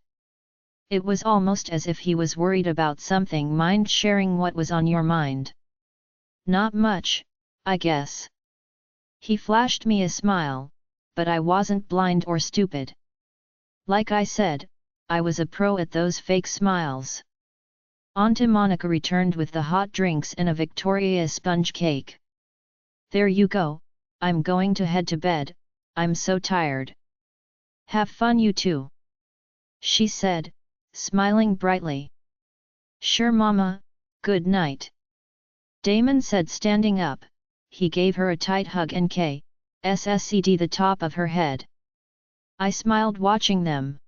It was almost as if he was worried about something. Mind sharing what was on your mind? Not much, I guess. He flashed me a smile, but I wasn't blind or stupid. Like I said, I was a pro at those fake smiles. Auntie Monica returned with the hot drinks and a Victoria sponge cake. There you go, I'm going to head to bed, I'm so tired. Have fun you too. She said, smiling brightly. Sure mama, good night. Damon said standing up. He gave her a tight hug and kissed the top of her head. I smiled watching them.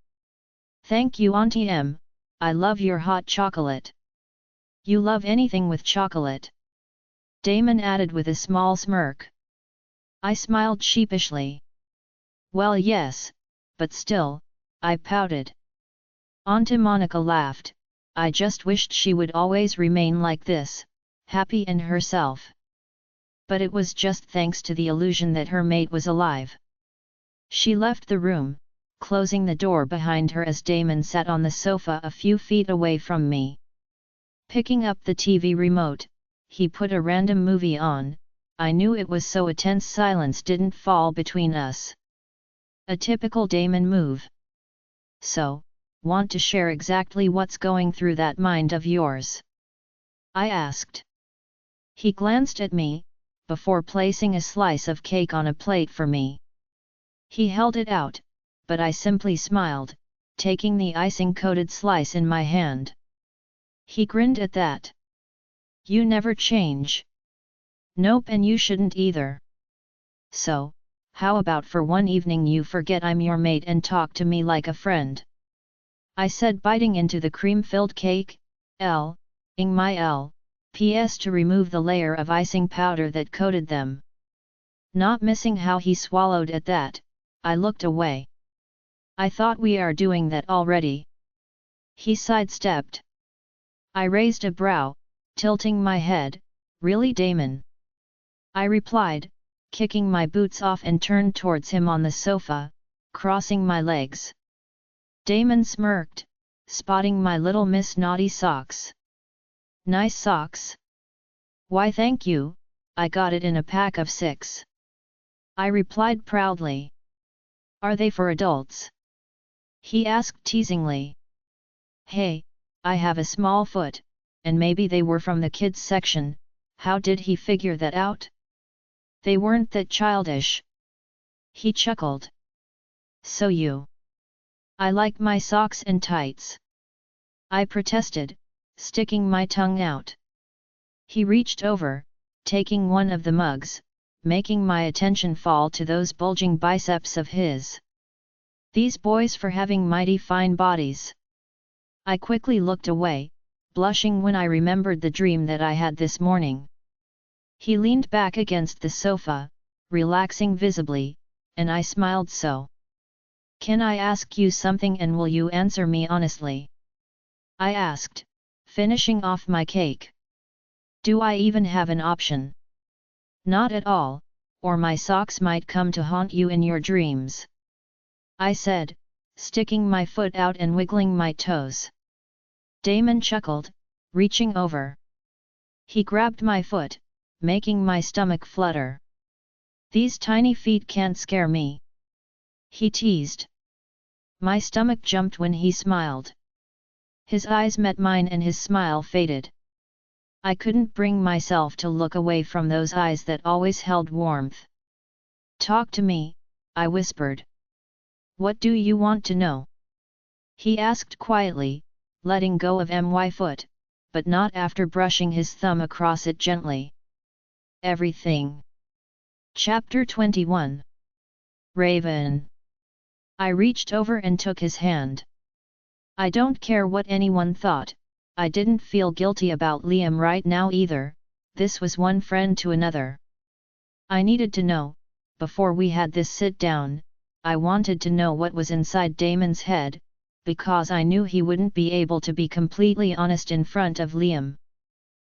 Thank you Auntie M, I love your hot chocolate. You love anything with chocolate? Damon added with a small smirk. I smiled sheepishly. Well yes, but still, I pouted. Auntie Monica laughed. I just wished she would always remain like this, happy in herself. But it was just thanks to the illusion that her mate was alive. She left the room, closing the door behind her as Damon sat on the sofa a few feet away from me. Picking up the TV remote, he put a random movie on. I knew it was so a tense silence didn't fall between us. A typical Damon move. So, want to share exactly what's going through that mind of yours? I asked. He glanced at me, before placing a slice of cake on a plate for me. He held it out, but I simply smiled, taking the icing-coated slice in my hand. He grinned at that. You never change. Nope, and you shouldn't either. So, how about for one evening you forget I'm your mate and talk to me like a friend? I said, biting into the cream-filled cake, ing my PS to remove the layer of icing powder that coated them. Not missing how he swallowed at that, I looked away. I thought we are doing that already. He sidestepped. I raised a brow, tilting my head. Really Damon? I replied, kicking my boots off and turned towards him on the sofa, crossing my legs. Damon smirked, spotting my little Miss Naughty socks. Nice socks. Why thank you, I got it in a pack of 6. I replied proudly. Are they for adults? He asked teasingly. Hey, I have a small foot, and maybe they were from the kids section. How did he figure that out? They weren't that childish. He chuckled. So you? I like my socks and tights. I protested, sticking my tongue out. He reached over, taking one of the mugs, making my attention fall to those bulging biceps of his. These boys for having mighty fine bodies. I quickly looked away, blushing when I remembered the dream that I had this morning. He leaned back against the sofa, relaxing visibly, and I smiled so. Can I ask you something and will you answer me honestly? I asked, finishing off my cake. Do I even have an option? Not at all, or my socks might come to haunt you in your dreams. I said, sticking my foot out and wiggling my toes. Damon chuckled, reaching over. He grabbed my foot, making my stomach flutter. These tiny feet can't scare me," he teased. My stomach jumped when he smiled. His eyes met mine and his smile faded. I couldn't bring myself to look away from those eyes that always held warmth. "Talk to me," I whispered. "What do you want to know?" He asked quietly, letting go of my foot, but not after brushing his thumb across it gently. "Everything." Chapter 21. Raven. I reached over and took his hand. I don't care what anyone thought, I didn't feel guilty about Liam right now either, this was one friend to another. I needed to know, before we had this sit down, I wanted to know what was inside Damon's head, because I knew he wouldn't be able to be completely honest in front of Liam.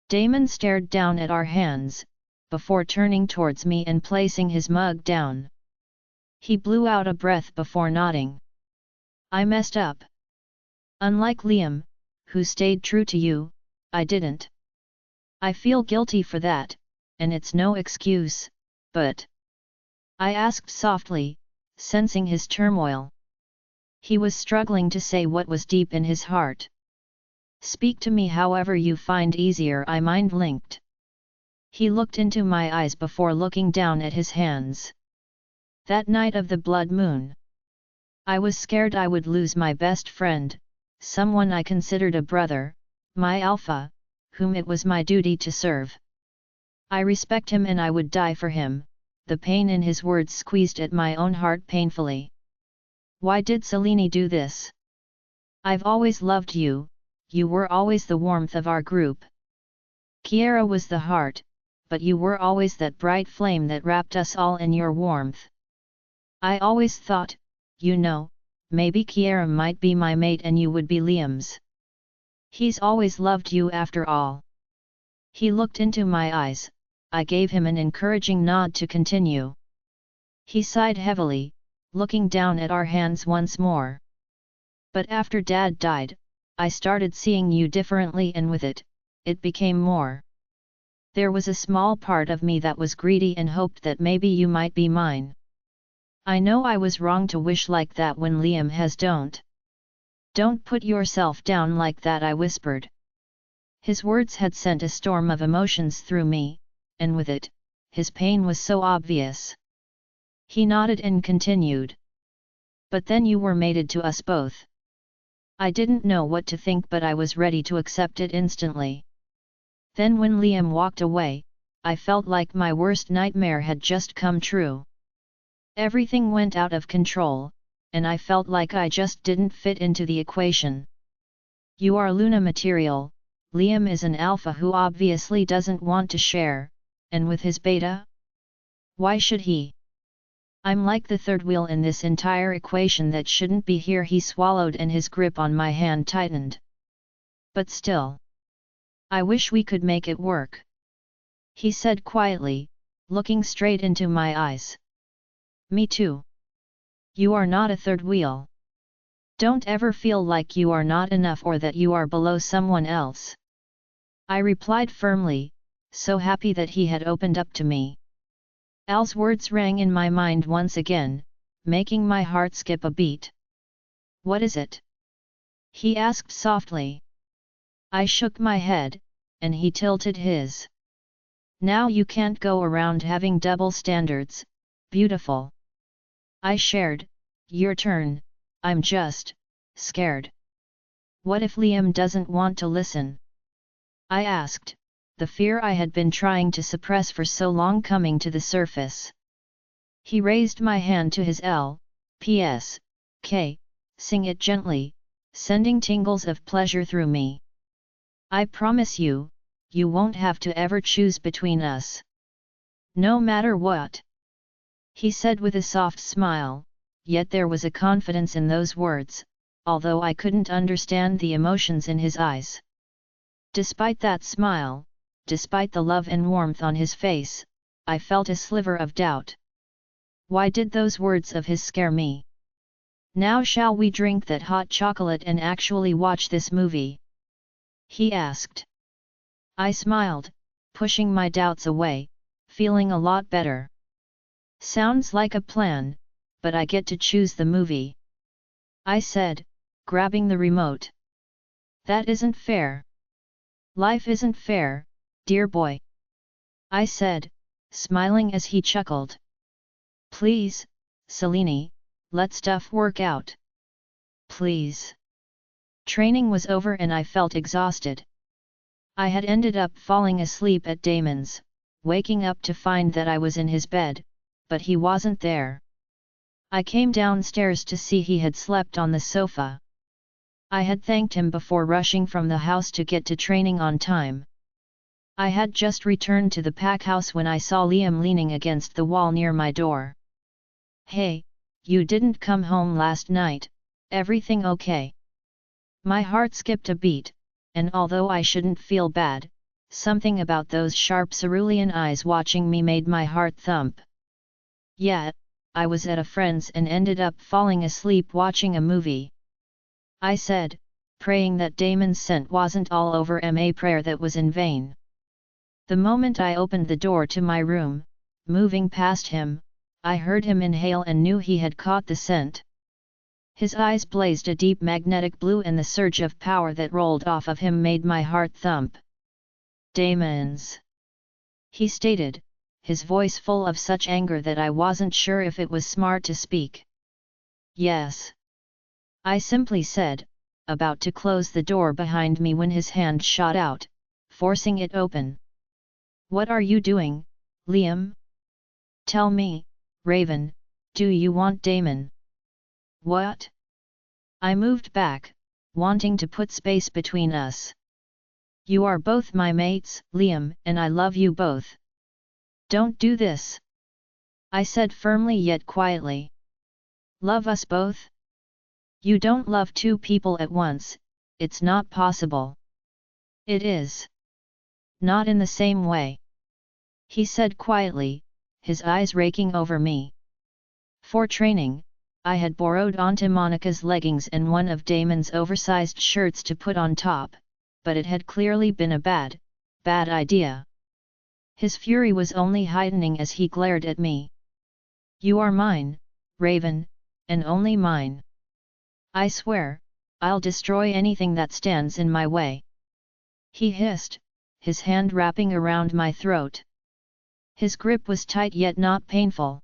Damon stared down at our hands, before turning towards me and placing his mug down. He blew out a breath before nodding. "I messed up. Unlike Liam, who stayed true to you, I didn't. I feel guilty for that, and it's no excuse, but..." I asked softly, sensing his turmoil. He was struggling to say what was deep in his heart. "Speak to me however you find easier," I mind-linked. He looked into my eyes before looking down at his hands. That night of the blood moon, I was scared I would lose my best friend, someone I considered a brother, my alpha, whom it was my duty to serve. I respect him and I would die for him. The pain in his words squeezed at my own heart painfully. "Why did Selene do this? I've always loved you, you were always the warmth of our group. Kiara was the heart, but you were always that bright flame that wrapped us all in your warmth. I always thought, you know, maybe Kiara might be my mate and you would be Liam's. He's always loved you after all." He looked into my eyes, I gave him an encouraging nod to continue. He sighed heavily, looking down at our hands once more. "But after Dad died, I started seeing you differently and with it, it became more. There was a small part of me that was greedy and hoped that maybe you might be mine. I know I was wrong to wish like that when Liam has. Don't put yourself down like that," I whispered. His words had sent a storm of emotions through me, and with it, his pain was so obvious. He nodded and continued. "But then you were mated to us both." I didn't know what to think, but I was ready to accept it instantly. Then when Liam walked away, I felt like my worst nightmare had just come true. Everything went out of control, and I felt like I just didn't fit into the equation. "You are Luna material, Liam is an alpha who obviously doesn't want to share, and with his beta? Why should he? I'm like the third wheel in this entire equation that shouldn't be here." He swallowed and his grip on my hand tightened. "But still, I wish we could make it work," he said quietly, looking straight into my eyes. "Me too. You are not a third wheel. Don't ever feel like you are not enough or that you are below someone else," I replied firmly, so happy that he had opened up to me. Al's words rang in my mind once again, making my heart skip a beat. "What is it?" he asked softly. I shook my head, and he tilted his. "Now you can't go around having double standards, beautiful." I shared, "Your turn, I'm just scared. What if Liam doesn't want to listen?" I asked, the fear I had been trying to suppress for so long coming to the surface. He raised my hand to his P.S.K., sing it gently, sending tingles of pleasure through me. "I promise you, you won't have to ever choose between us. No matter what," he said with a soft smile, yet there was a confidence in those words, although I couldn't understand the emotions in his eyes. Despite that smile, despite the love and warmth on his face, I felt a sliver of doubt. Why did those words of his scare me? "Now shall we drink that hot chocolate and actually watch this movie?" he asked. I smiled, pushing my doubts away, feeling a lot better. Sounds like a plan, but I get to choose the movie, I said, grabbing the remote. That isn't fair. Life isn't fair, dear boy, I said, smiling as he chuckled. Please, Selene, let stuff work out. Please. Training was over and I felt exhausted. I had ended up falling asleep at Damon's, waking up to find that I was in his bed, but he wasn't there. I came downstairs to see he had slept on the sofa. I had thanked him before rushing from the house to get to training on time. I had just returned to the pack house when I saw Liam leaning against the wall near my door. Hey, you didn't come home last night, everything okay? My heart skipped a beat, and although I shouldn't feel bad, something about those sharp cerulean eyes watching me made my heart thump. Yeah, I was at a friend's and ended up falling asleep watching a movie, I said, praying that Damon's scent wasn't all over my prayer that was in vain. The moment I opened the door to my room, moving past him, I heard him inhale and knew he had caught the scent. His eyes blazed a deep magnetic blue and the surge of power that rolled off of him made my heart thump. Damon's, he stated, his voice full of such anger that I wasn't sure if it was smart to speak. Yes, I simply said, about to close the door behind me when his hand shot out, forcing it open. What are you doing, Liam? Tell me, Raven, do you want Damon? What? I moved back, wanting to put space between us. You are both my mates, Liam, and I love you both. Don't do this, I said firmly yet quietly. Love us both? You don't love two people at once, it's not possible. It is. Not in the same way, he said quietly, his eyes raking over me. For training, I had borrowed Auntie Monica's leggings and one of Damon's oversized shirts to put on top, but it had clearly been a bad idea. His fury was only heightening as he glared at me. You are mine, Raven, and only mine. I swear, I'll destroy anything that stands in my way, he hissed, his hand wrapping around my throat. His grip was tight yet not painful.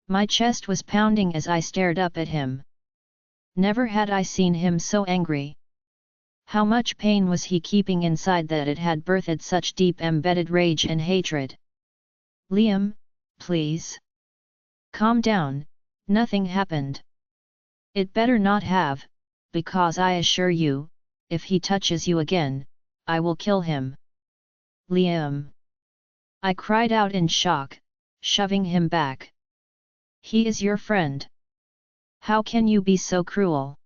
My chest was pounding as I stared up at him. Never had I seen him so angry. How much pain was he keeping inside that it had birthed such deep embedded rage and hatred? Liam, please. Calm down, nothing happened. It better not have, because I assure you, if he touches you again, I will kill him. Liam, I cried out in shock, shoving him back. He is your friend. How can you be so cruel?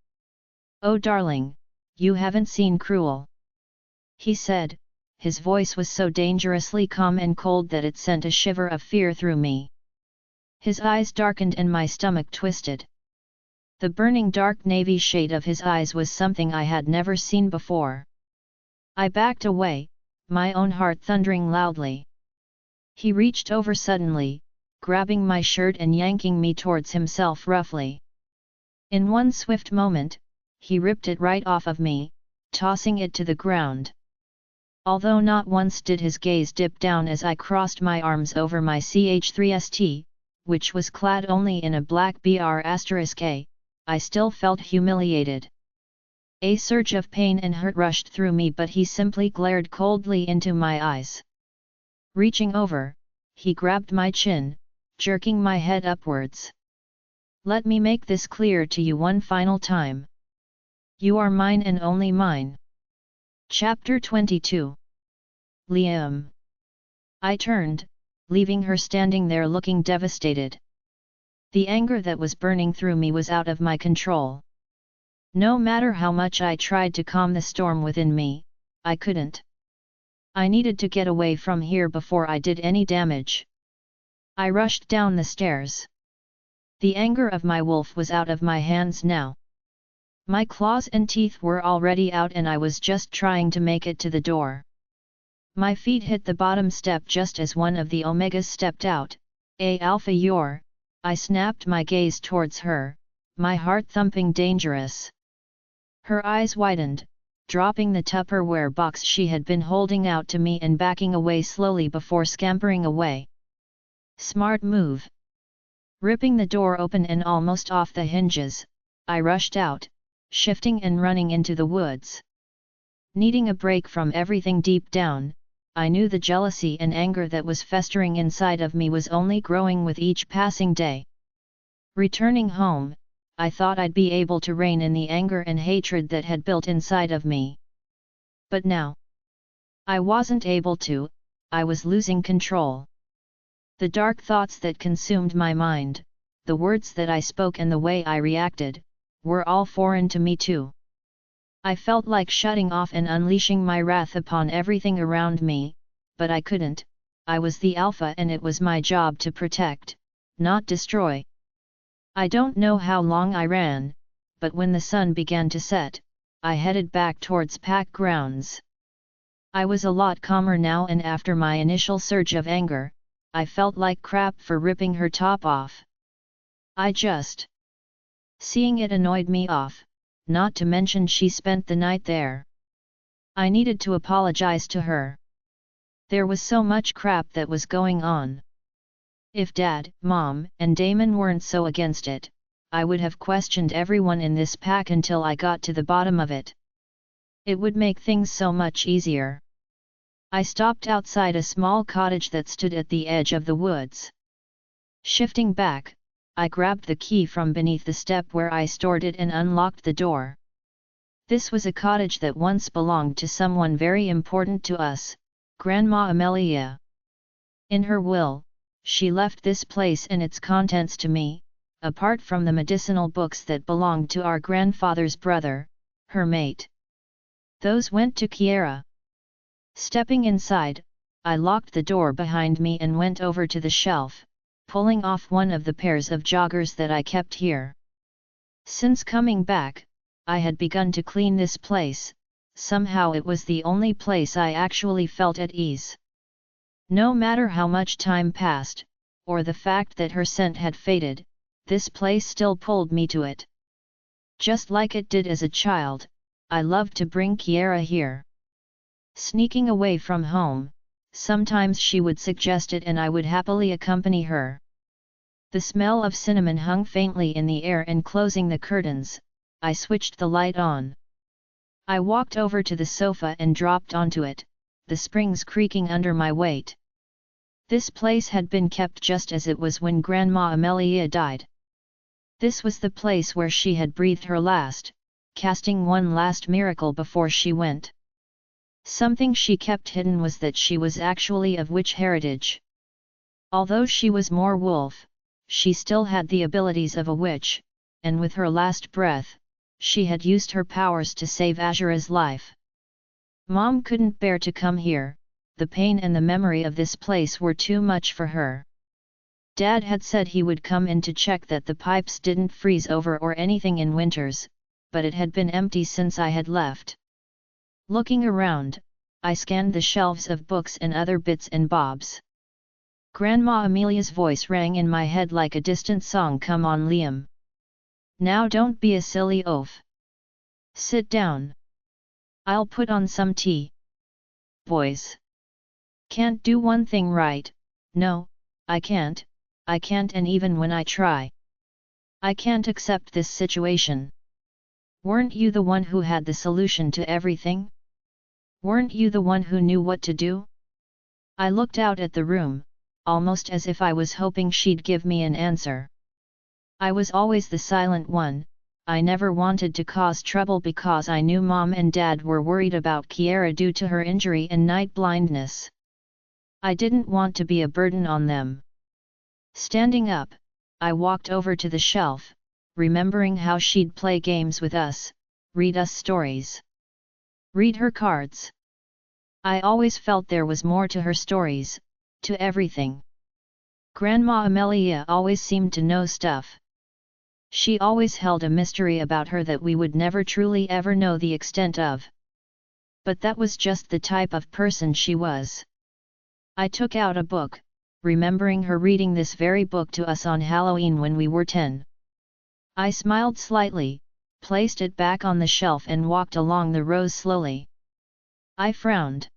Oh darling, you haven't seen cruel, he said, his voice was so dangerously calm and cold that it sent a shiver of fear through me. His eyes darkened and my stomach twisted. The burning dark navy shade of his eyes was something I had never seen before. I backed away, my own heart thundering loudly. He reached over suddenly, grabbing my shirt and yanking me towards himself roughly. In one swift moment, he ripped it right off of me, tossing it to the ground. Although not once did his gaze dip down as I crossed my arms over my CH3ST, which was clad only in a black BR*A, I still felt humiliated. A surge of pain and hurt rushed through me, but he simply glared coldly into my eyes. Reaching over, he grabbed my chin, jerking my head upwards. Let me make this clear to you one final time. You are mine and only mine. Chapter 22. Liam. I turned, leaving her standing there looking devastated. The anger that was burning through me was out of my control. No matter how much I tried to calm the storm within me, I couldn't. I needed to get away from here before I did any damage. I rushed down the stairs. The anger of my wolf was out of my hands now. My claws and teeth were already out and I was just trying to make it to the door. My feet hit the bottom step just as one of the Omegas stepped out, Alpha you're, I snapped my gaze towards her, my heart thumping dangerous. Her eyes widened, dropping the Tupperware box she had been holding out to me and backing away slowly before scampering away. Smart move. Ripping the door open and almost off the hinges, I rushed out, shifting and running into the woods. Needing a break from everything deep down, I knew the jealousy and anger that was festering inside of me was only growing with each passing day. Returning home, I thought I'd be able to rein in the anger and hatred that had built inside of me. But now, I wasn't able to, I was losing control. The dark thoughts that consumed my mind, the words that I spoke and the way I reacted, were all foreign to me too. I felt like shutting off and unleashing my wrath upon everything around me, but I couldn't. I was the alpha and it was my job to protect, not destroy. I don't know how long I ran, but when the sun began to set, I headed back towards pack grounds. I was a lot calmer now, and after my initial surge of anger, I felt like crap for ripping her top off. Seeing it annoyed me off, not to mention she spent the night there. I needed to apologize to her. There was so much crap that was going on. If Dad, Mom, and Damon weren't so against it, I would have questioned everyone in this pack until I got to the bottom of it. It would make things so much easier. I stopped outside a small cottage that stood at the edge of the woods. Shifting back, I grabbed the key from beneath the step where I stored it and unlocked the door. This was a cottage that once belonged to someone very important to us, Grandma Amelia. In her will, she left this place and its contents to me, apart from the medicinal books that belonged to our grandfather's brother, her mate. Those went to Kiera. Stepping inside, I locked the door behind me and went over to the shelf, pulling off one of the pairs of joggers that I kept here. Since coming back, I had begun to clean this place. Somehow it was the only place I actually felt at ease. No matter how much time passed, or the fact that her scent had faded, this place still pulled me to it. Just like it did as a child, I loved to bring Kiera here. Sneaking away from home, sometimes she would suggest it and I would happily accompany her. The smell of cinnamon hung faintly in the air, and closing the curtains, I switched the light on. I walked over to the sofa and dropped onto it, the springs creaking under my weight. This place had been kept just as it was when Grandma Amelia died. This was the place where she had breathed her last, casting one last miracle before she went. Something she kept hidden was that she was actually of witch heritage. Although she was more wolf, she still had the abilities of a witch, and with her last breath, she had used her powers to save Azura's life. Mom couldn't bear to come here, the pain and the memory of this place were too much for her. Dad had said he would come in to check that the pipes didn't freeze over or anything in winters, but it had been empty since I had left. Looking around, I scanned the shelves of books and other bits and bobs. Grandma Amelia's voice rang in my head like a distant song. "Come on, Liam. Now don't be a silly oaf. Sit down. I'll put on some tea. Boys. Can't do one thing right. No, I can't, and even when I try, I can't accept this situation. Weren't you the one who had the solution to everything? Weren't you the one who knew what to do?" I looked out at the room, almost as if I was hoping she'd give me an answer. I was always the silent one. I never wanted to cause trouble because I knew Mom and Dad were worried about Kiera due to her injury and night blindness. I didn't want to be a burden on them. Standing up, I walked over to the shelf, remembering how she'd play games with us, read us stories, read her cards. I always felt there was more to her stories, to everything. Grandma Amelia always seemed to know stuff. She always held a mystery about her that we would never truly ever know the extent of. But that was just the type of person she was. I took out a book, remembering her reading this very book to us on Halloween when we were 10. I smiled slightly, placed it back on the shelf and walked along the rows slowly. I frowned.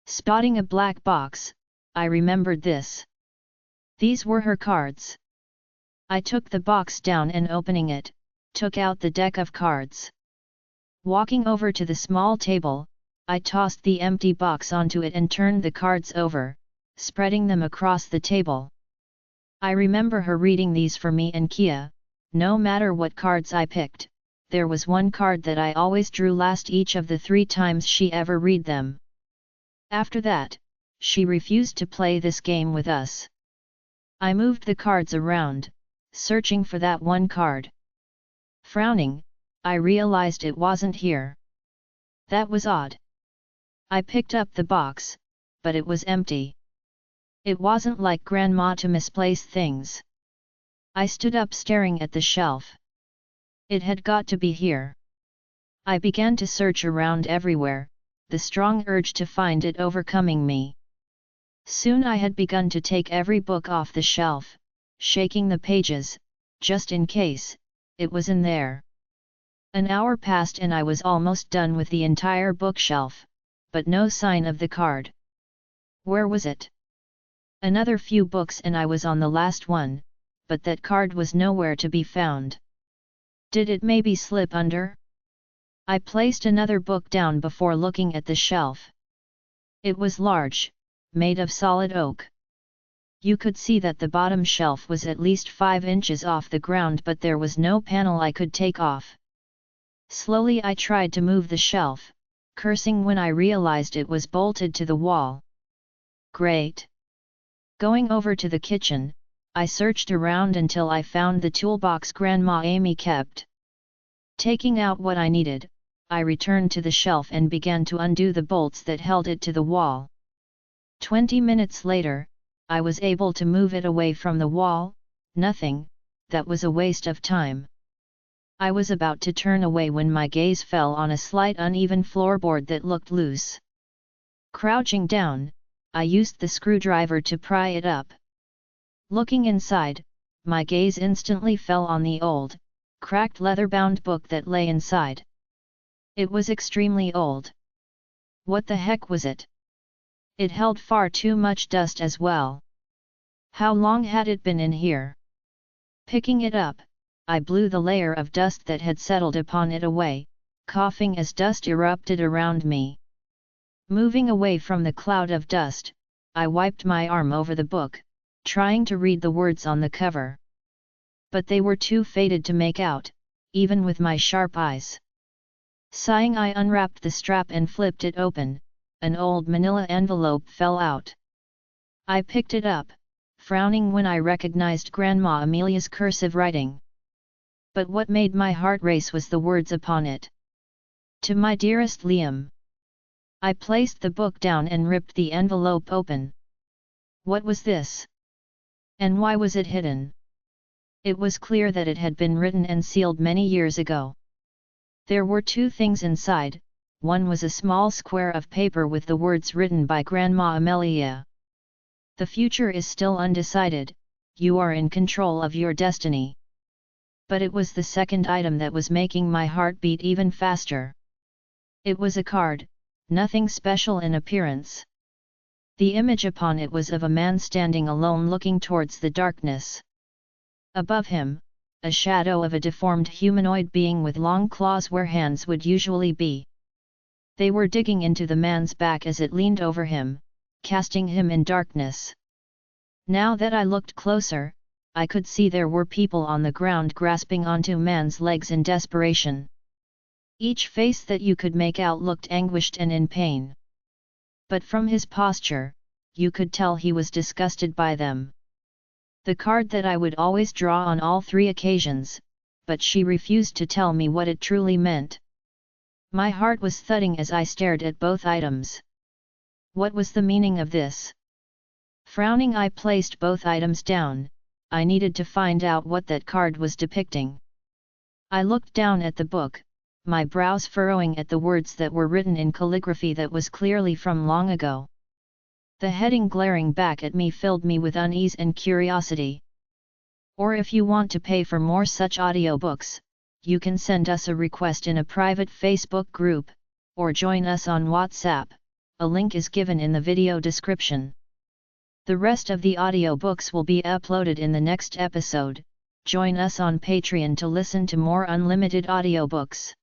Spotting a black box, I remembered this. These were her cards. I took the box down and opening it, took out the deck of cards. Walking over to the small table, I tossed the empty box onto it and turned the cards over, spreading them across the table. I remember her reading these for me and Kia. No matter what cards I picked, there was one card that I always drew last each of the 3 times she ever read them. After that, she refused to play this game with us. I moved the cards around, searching for that one card. Frowning, I realized it wasn't here. That was odd. I picked up the box, but it was empty. It wasn't like Grandma to misplace things. I stood up staring at the shelf. It had got to be here. I began to search around everywhere, the strong urge to find it overcoming me. Soon I had begun to take every book off the shelf, shaking the pages, just in case it was in there. An hour passed and I was almost done with the entire bookshelf, but no sign of the card. Where was it? Another few books and I was on the last one, but that card was nowhere to be found. Did it maybe slip under? I placed another book down before looking at the shelf. It was large, made of solid oak. You could see that the bottom shelf was at least 5 inches off the ground, but there was no panel I could take off. Slowly I tried to move the shelf, cursing when I realized it was bolted to the wall. Great! Going over to the kitchen, I searched around until I found the toolbox Grandma Amy kept. Taking out what I needed, I returned to the shelf and began to undo the bolts that held it to the wall. 20 minutes later, I was able to move it away from the wall. Nothing, that was a waste of time. I was about to turn away when my gaze fell on a slight uneven floorboard that looked loose. Crouching down, I used the screwdriver to pry it up. Looking inside, my gaze instantly fell on the old, cracked leather-bound book that lay inside. It was extremely old. What the heck was it? It held far too much dust as well. How long had it been in here? Picking it up, I blew the layer of dust that had settled upon it away, coughing as dust erupted around me. Moving away from the cloud of dust, I wiped my arm over the book, trying to read the words on the cover. But they were too faded to make out, even with my sharp eyes. Sighing, I unwrapped the strap and flipped it open. An old manila envelope fell out. I picked it up, frowning when I recognized Grandma Amelia's cursive writing. But what made my heart race was the words upon it. To my dearest Liam. I placed the book down and ripped the envelope open. What was this? And why was it hidden? It was clear that it had been written and sealed many years ago. There were 2 things inside. One was a small square of paper with the words written by Grandma Amelia. The future is still undecided, you are in control of your destiny. But it was the second item that was making my heart beat even faster. It was a card, nothing special in appearance. The image upon it was of a man standing alone looking towards the darkness. Above him, a shadow of a deformed humanoid being with long claws where hands would usually be. They were digging into the man's back as it leaned over him, casting him in darkness. Now that I looked closer, I could see there were people on the ground grasping onto man's legs in desperation. Each face that you could make out looked anguished and in pain. But from his posture, you could tell he was disgusted by them. The card that I would always draw on all 3 occasions, but she refused to tell me what it truly meant. My heart was thudding as I stared at both items. What was the meaning of this? Frowning, I placed both items down. I needed to find out what that card was depicting. I looked down at the book, my brows furrowing at the words that were written in calligraphy that was clearly from long ago. The heading glaring back at me filled me with unease and curiosity. Or if you want to pay for more such audiobooks, you can send us a request in a private Facebook group, or join us on WhatsApp, a link is given in the video description. The rest of the audiobooks will be uploaded in the next episode. Join us on Patreon to listen to more unlimited audiobooks.